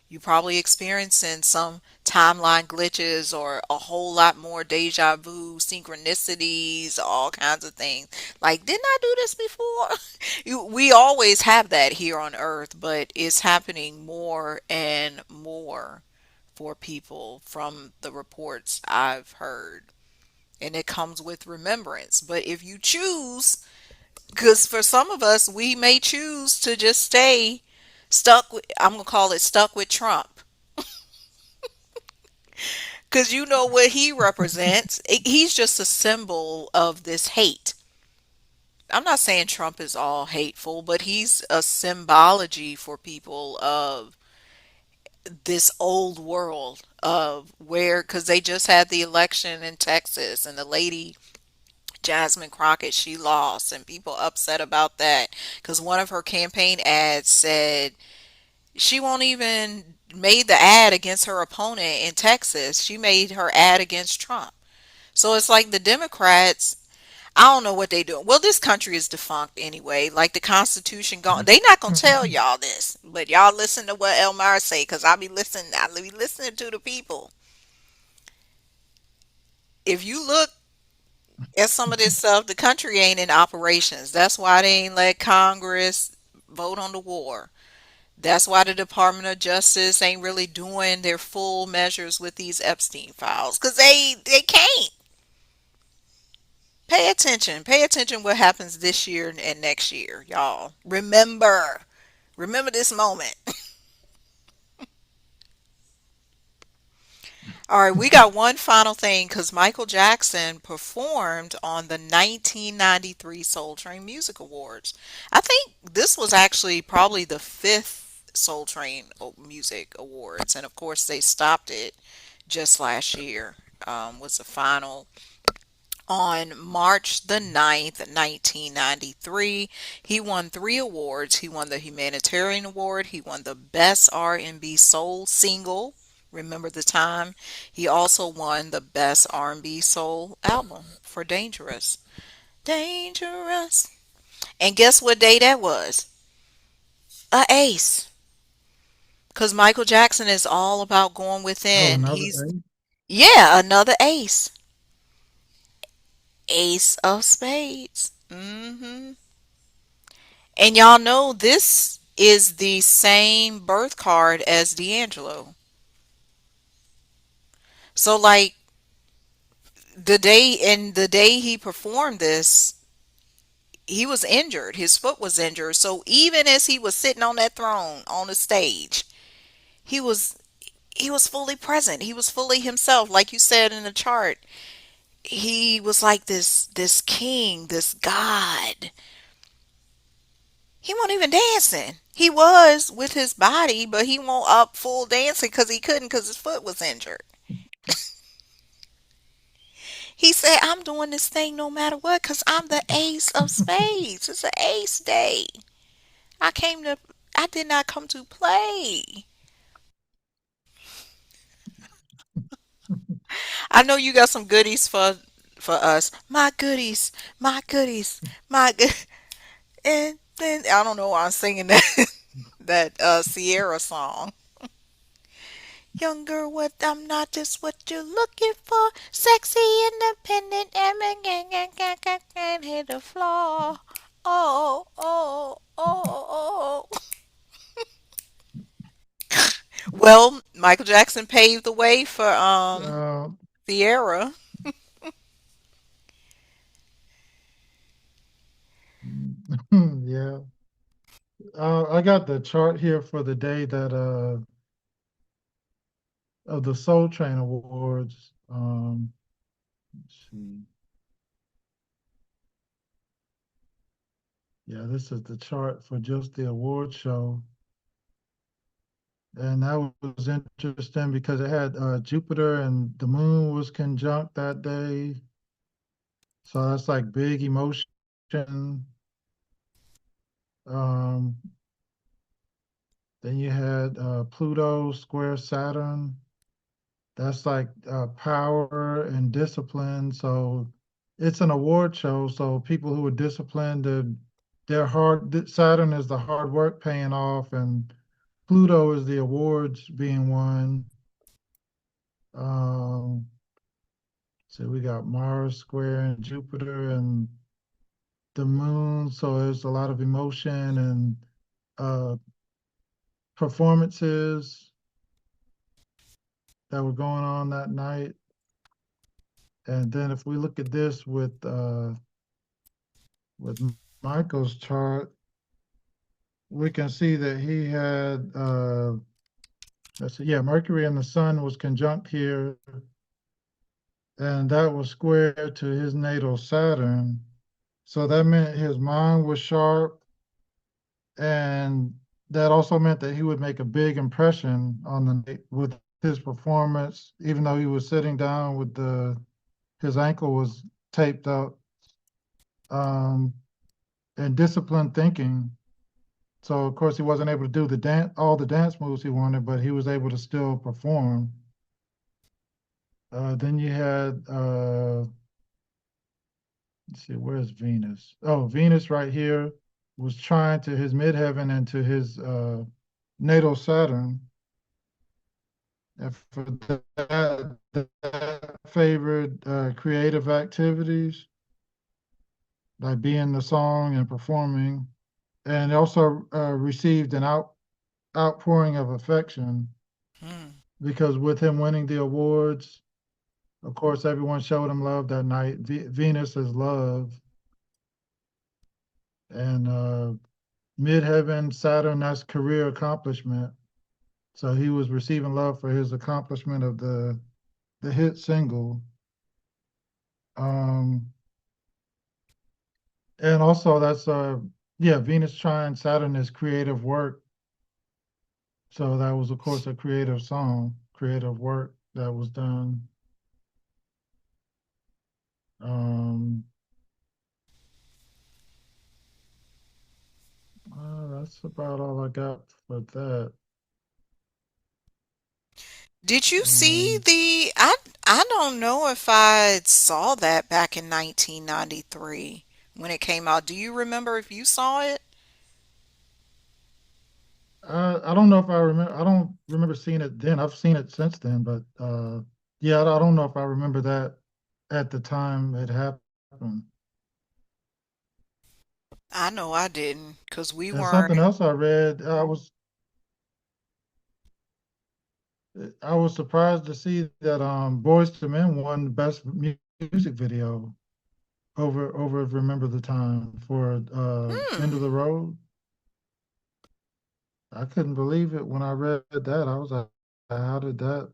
You probably experiencing some timeline glitches or a whole lot more deja vu, synchronicities, all kinds of things. Like, didn't I do this before? We always have that here on Earth, but it's happening more and more for people from the reports I've heard. And it comes with remembrance. But if you choose, because for some of us, we may choose to just stay stuck with, I'm going to call it stuck with Trump. Because you know what he represents. He's just a symbol of this hate. I'm not saying Trump is all hateful, but he's a symbology for people of this old world of where, because they just had the election in Texas and the lady Jasmine Crockett, she lost, and people upset about that because one of her campaign ads said she won't even made the ad against her opponent in Texas. She made her ad against Trump. So it's like the Democrats, I don't know what they do. Well, this country is defunct anyway. Like the Constitution gone. They not gonna tell y'all this, but y'all listen to what Elmira say, cause I be listening. I be listening to the people. If you look at some of this stuff, the country ain't in operations. That's why they ain't let Congress vote on the war. That's why the Department of Justice ain't really doing their full measures with these Epstein files, cause they can't. Pay attention. Pay attention what happens this year and next year, y'all. Remember. Remember this moment. All right, we got one final thing because Michael Jackson performed on the 1993 Soul Train Music Awards. I think this was actually probably the fifth Soul Train Music Awards, and of course they stopped it just last year. Was the final on March the 9th, 1993. He won three awards. He won the Humanitarian Award. He won the Best R&B Soul Single. Remember the time? He also won the Best R&B Soul Album for Dangerous. Dangerous. And guess what day that was? A ace. Because Michael Jackson is all about going Oh, within. another He's, eight. yeah, another ace. Ace of spades. And y'all know this is the same birth card as D'Angelo. So like the day he performed this, he was injured. His foot was injured. So even as he was sitting on that throne on the stage, he was he was fully present. He was fully himself. Like you said in the chart, he was like this king, this god. He wasn't even dancing. He was with his body, but he won't up full dancing because he couldn't because his foot was injured. He said, I'm doing this thing no matter what because I'm the ace of spades. It's an ace day. I came to, I did not come to play. I know you got some goodies for us. My goodies, my goodies, my good. And then I don't know why I'm singing that that Sierra song. Young girl, what I'm not just what you're looking for. Sexy, independent, and hit the floor. Oh, oh, oh, oh. Well, Michael Jackson paved the way for Uh, the era. yeah. I got the chart here for the day that of the Soul Train Awards. Let's see. Yeah, this is the chart for just the award show. And that was interesting because it had Jupiter and the moon was conjunct that day. So that's like big emotion. Um, then you had Pluto square Saturn. That's like power and discipline. So it's an award show. So people who are disciplined, they're hard. Saturn is the hard work paying off, and Pluto is the awards being won. Um, so we got Mars square and Jupiter and the moon. So there's a lot of emotion and uh, performances that were going on that night. And then if we look at this with Michael's chart, we can see that he had let's see, yeah, Mercury and the Sun was conjunct here, and that was square to his natal Saturn. So that meant his mind was sharp, and that also meant that he would make a big impression on the with his performance, even though he was sitting down with the his ankle was taped up, um, and disciplined thinking. So of course he wasn't able to do the dance, all the dance moves he wanted, but he was able to still perform. Then you had, let's see, where's Venus? Oh, Venus right here was trying to his midheaven and to his natal Saturn. And for that favored creative activities, like being the song and performing, and also received an outpouring of affection Hmm. because with him winning the awards, of course, everyone showed him love that night. Venus is love, and midheaven Saturn, that's career accomplishment. So he was receiving love for his accomplishment of the hit single. Um, and also that's yeah, Venus trine Saturn is creative work. So that was of course a creative song, creative work that was done. Um, that's about all I got for that. Did you see Um, the I don't know if I saw that back in 1993 when it came out. Do you remember if you saw it? I don't know if I remember. I don't remember seeing it then. I've seen it since then, but yeah, I don't know if I remember that at the time it happened. I know I didn't because we And weren't. something else I read, I was surprised to see that Boys to Men won best music video over Remember the Time for End Hmm. of the Road. I couldn't believe it when I read that. I was like, how did that?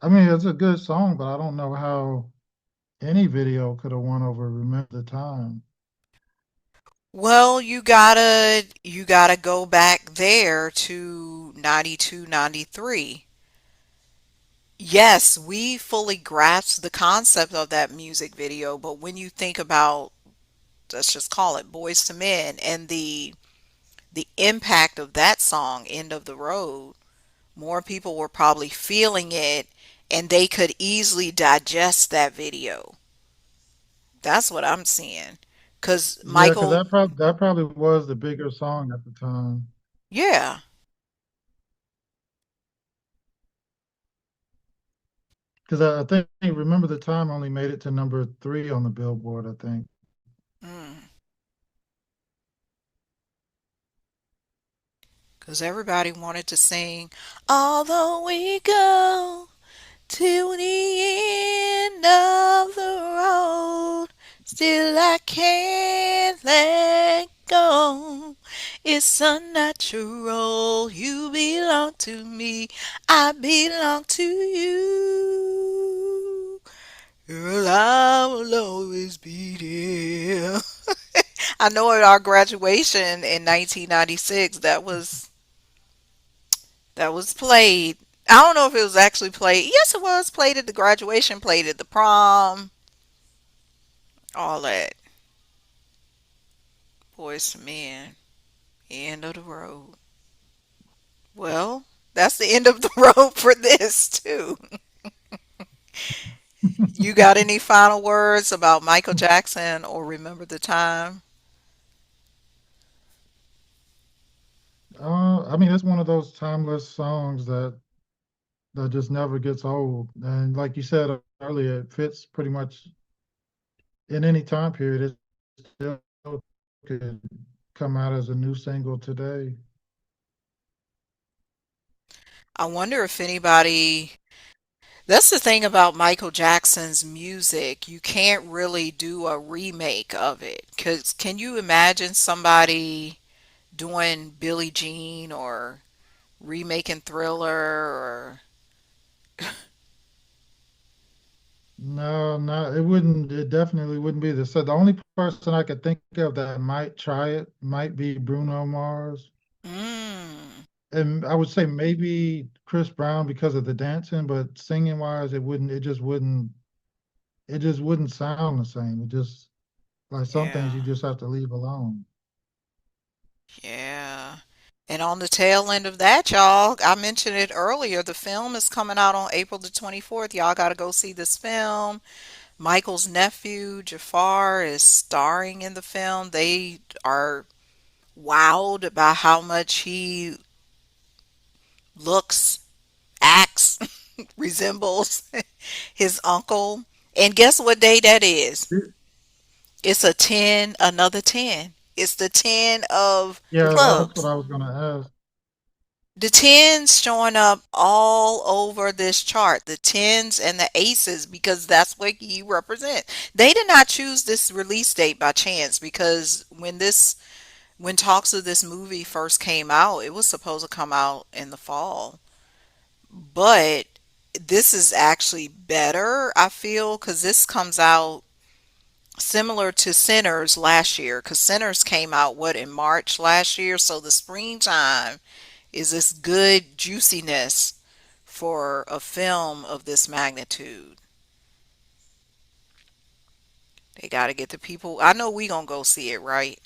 I mean, it's a good song, but I don't know how any video could have won over Remember the Time. Well, you gotta go back there to 92, 93. Yes, we fully grasped the concept of that music video, but when you think about, let's just call it Boys to Men and the impact of that song, End of the Road, more people were probably feeling it and they could easily digest that video. That's what I'm seeing. Cause Yeah, because Michael, that probably was the bigger song at the time. yeah. because I think Remember the Time only made it to number 3 on the Billboard, I think. Mm. Because everybody wanted to sing, although we go till the end of the road, still I can't let go. It's unnatural. You belong to me. I belong to you. Girl, I will always be there. I know at our graduation in 1996, that was played. I don't know if it was actually played. Yes, it was played at the graduation, played at the prom, all that. Boys to men, end of the road. Well, that's the end of the road for this too. You got any final words about Michael Jackson or Remember the Time? I mean, it's one of those timeless songs that just never gets old. And like you said earlier, it fits pretty much in any time period. It still could come out as a new single today. I wonder if anybody. That's the thing about Michael Jackson's music. You can't really do a remake of it. Cause can you imagine somebody doing Billie Jean or remaking Thriller or No, no, it wouldn't. It definitely wouldn't be the. So the only person I could think of that might try it might be Bruno Mars, mm, and I would say maybe Chris Brown because of the dancing, but singing wise, it wouldn't. It just wouldn't. It just wouldn't sound the same. It just like some things yeah, you just have to leave alone. yeah. And on the tail end of that, y'all, I mentioned it earlier. The film is coming out on April the 24th. Y'all got to go see this film. Michael's nephew, Jafar, is starring in the film. They are wowed about how much he looks, acts, resembles his uncle. And guess what day that is? It's a 10, another 10. It's the 10 of Yeah, that's what clubs. I was gonna ask. The 10s showing up all over this chart. The 10s and the aces because that's what he represents. They did not choose this release date by chance because when talks of this movie first came out, it was supposed to come out in the fall. But this is actually better, I feel, because this comes out similar to Sinners last year, because Sinners came out, what, in March last year? So the springtime is this good juiciness for a film of this magnitude. They got to get the people. I know we gonna go see it, right?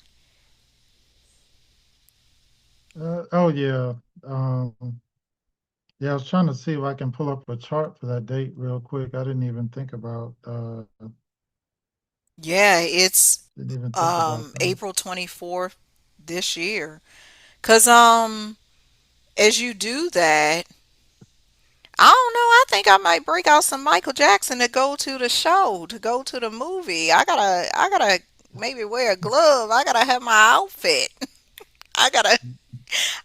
Oh yeah, um, yeah. I was trying to see if I can pull up a chart for that date real quick. I Yeah, it's didn't even think about that. April 24th this year. Cause as you do that, I don't know. I think I might break out some Michael Jackson to go to the show, to go to the movie. I gotta maybe wear a glove. I gotta have my outfit. I gotta,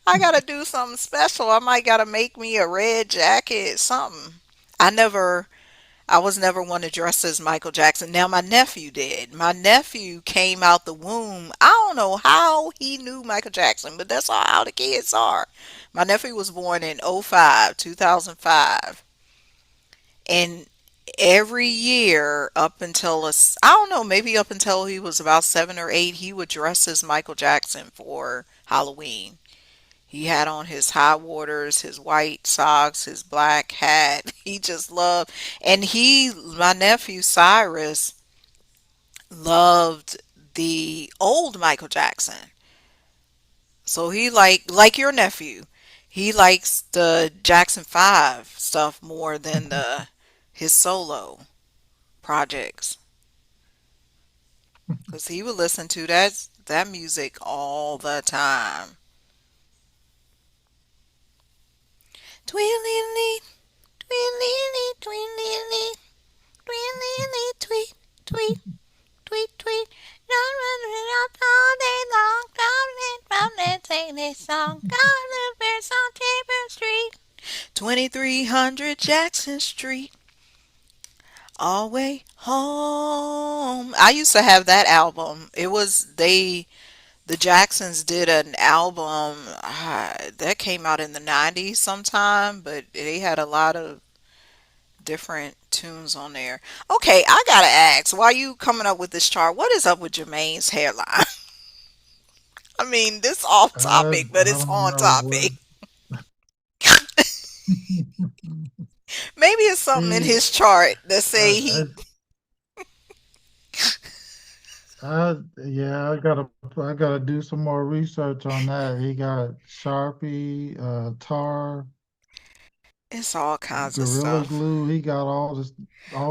I gotta do something special. I might gotta make me a red jacket, something. I never, I was never one to dress as Michael Jackson. Now my nephew did. My nephew came out the womb. I don't know how he knew Michael Jackson, but that's all how the kids are. My nephew was born in '05, 2005. And every year up until I don't know, maybe up until he was about 7 or 8, he would dress as Michael Jackson for Halloween. He had on his high waters, his white socks, his black hat. He just loved, and my nephew Cyrus loved the old Michael Jackson. So he like your nephew. He likes the Jackson 5 stuff more than the his solo projects. Because he would listen to that music all the time. Twilly Tweet, tweet, tweet, tweet, tweet, tweet, tweet. Don't run it up all day long. Don't from that sing this song. Got the bears on Table Street. 2300 Jackson Street. All way home. I used to have that album. The Jacksons did an album that came out in the 90s sometime, but they had a lot of different tunes on there. Okay, I gotta ask, why you coming up with this chart? What is up with Jermaine's hairline? I mean, this off topic, but I it's don't on know topic. what. Maybe it's something in He, his chart that I, say he. yeah, I gotta do some more research on that. He got Sharpie, tar, It's all kinds of Gorilla stuff. Glue. He got all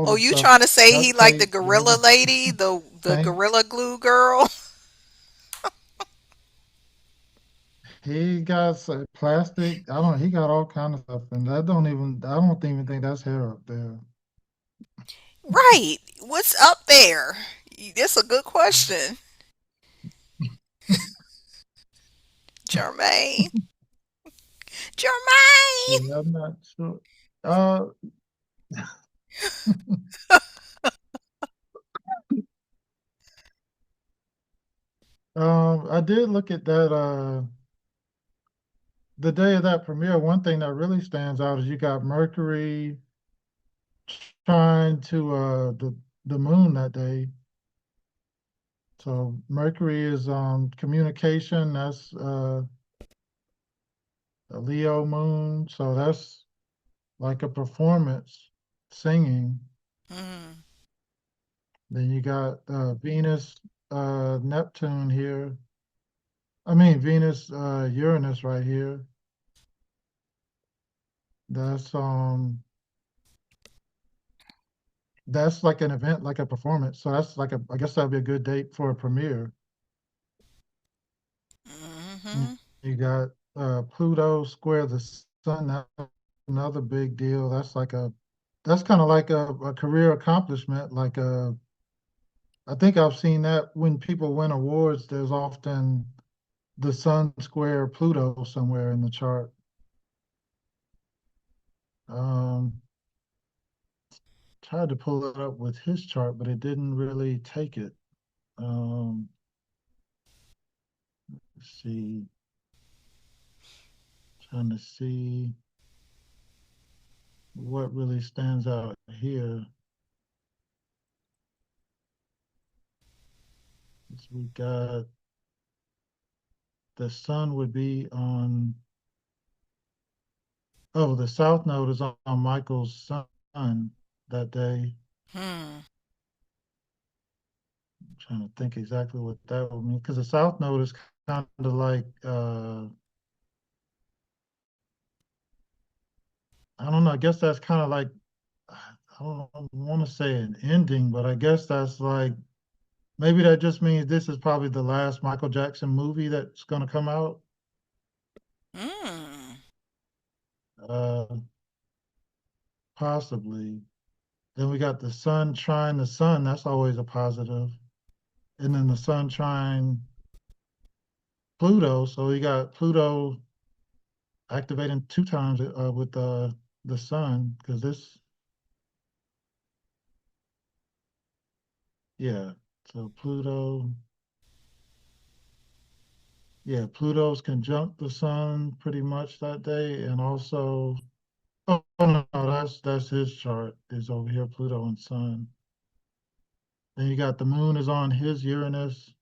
Oh, the you stuff, trying to say he duct like the tape, gorilla lady, the everything. gorilla glue girl? He got plastic. I don't. He got all kind of stuff, and that don't even. I don't even think that's hair up there. Right. What's up there? That's a good question, Jermaine. Jermaine. Yeah, I'm not sure. Uh, I did look at that. The day of that premiere, one thing that really stands out is you got Mercury trying to the moon that day. So Mercury is communication. That's a Leo moon. So that's like a performance, singing. Mm, Then you got Venus, Neptune here. I mean Venus, Uranus right here. That's um that's like an event, like a performance. So that's like I guess that'd be a good date for a premiere. You hmm you got Pluto square the sun. That's another big deal. That's kind of like a career accomplishment. I think I've seen that when people win awards, there's often the sun square Pluto somewhere in the chart. Um, Tried to pull it up with his chart, but it didn't really take it. Um, let's see, trying to see what really stands out here. We got the sun would be on, oh, the south node is on Michael's sun that day. Hmm. I'm trying to think exactly what that would mean because the south node is kind of like, I don't know, I guess that's kind of like, I don't want to say an ending, but I guess that's like, maybe that just means this is probably the last Michael Jackson movie that's going to come out. Mm. Uh, Possibly. Then we got the sun trine the sun. That's always a positive. And then the sun trine Pluto. So we got Pluto activating two times with the sun because this, yeah. So Pluto, yeah, Pluto's conjunct the sun pretty much that day, and also, oh no, that's his chart is over here, Pluto and Sun. Then you got the moon is on his Uranus,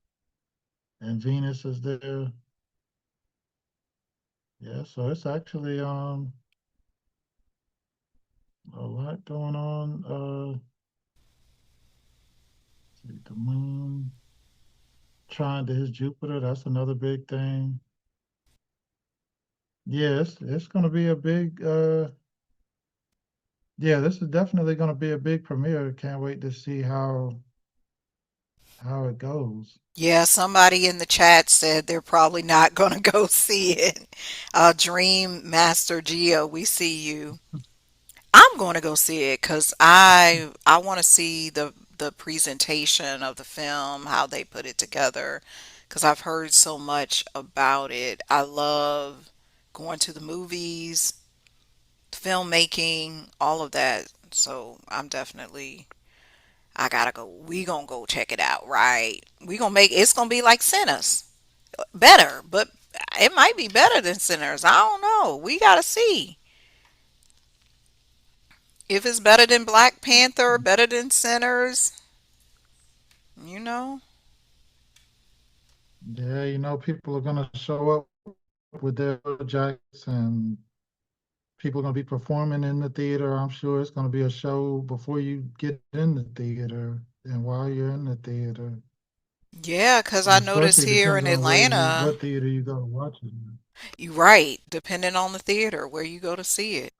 and Venus is there. Yeah, so it's actually a lot going on. See, the moon trying to his Jupiter. That's another big thing. Yes, it's going to be a big. Yeah, this is definitely going to be a big premiere. Can't wait to see how it goes. Yeah, somebody in the chat said they're probably not going to go see it. Dream Master Geo, we see you. I'm going to go see it because I want to see the presentation of the film, how they put it together, because I've heard so much about it. I love going to the movies, filmmaking, all of that. So I'm definitely I gotta go. We gonna go check it out, right? We gonna make it's gonna be like Sinners, better, but it might be better than Sinners. I don't know. We gotta see. If it's better than Black Panther, better than Sinners, you know? Yeah, people are gonna show up with their jackets, and people are gonna be performing in the theater. I'm sure it's gonna be a show before you get in the theater and while you're in the theater. Yeah, because And I noticed especially here depends in on Atlanta, what theater you go to watch it in. you're right, depending on the theater where you go to see it.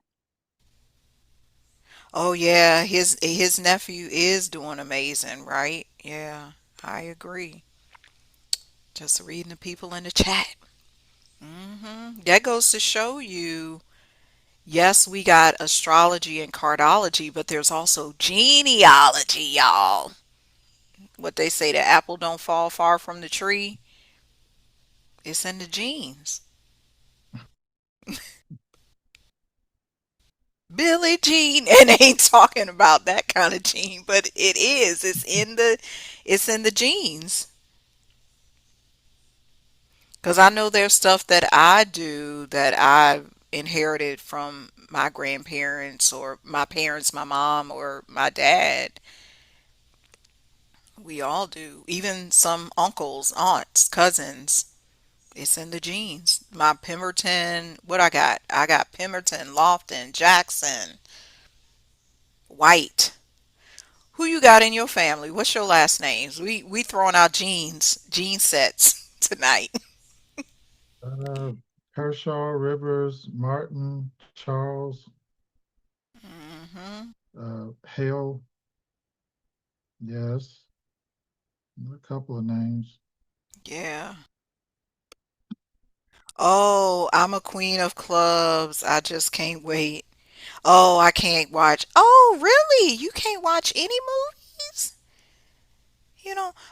Oh yeah, his nephew is doing amazing, right? Yeah, I agree. Just reading the people in the chat. That goes to show you, yes, we got astrology and cardology, but there's also genealogy, y'all. What they say, the apple don't fall far from the tree. It's in the genes. Billie Jean, and ain't talking about that kind of gene, but it is. It's in the genes. Because I know there's stuff that I do that I inherited from my grandparents or my parents, my mom or my dad. We all do. Even some uncles, aunts, cousins. It's in the genes. My Pemberton, what I got? I got Pemberton, Lofton, Jackson, White. Who you got in your family? What's your last names? We throwing out genes, gene sets tonight. Uh, Kershaw, Rivers, Martin, Charles, Hmm. Hale, yes, a couple of names. Yeah. Oh, I'm a queen of clubs. I just can't wait. Oh, I can't watch. Oh, really? You can't watch any movies?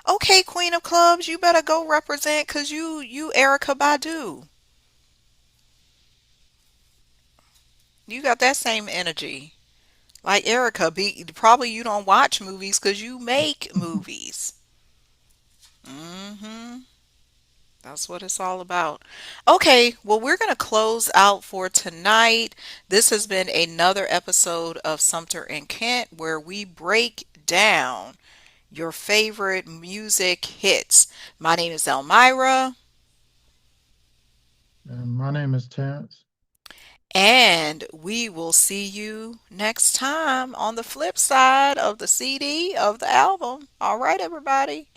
Okay, queen of clubs, you better go represent 'cause you Erica Badu. You got that same energy. Like Erica, probably you don't watch movies 'cause you make movies. Hmm. That's what it's all about. Okay, well, we're going to close out for tonight. This has been another episode of Sumter and Kent where we break down your favorite music hits. My name is Elmira, And my name is Terrence. and we will see you next time on the flip side of the CD of the album. All right, everybody.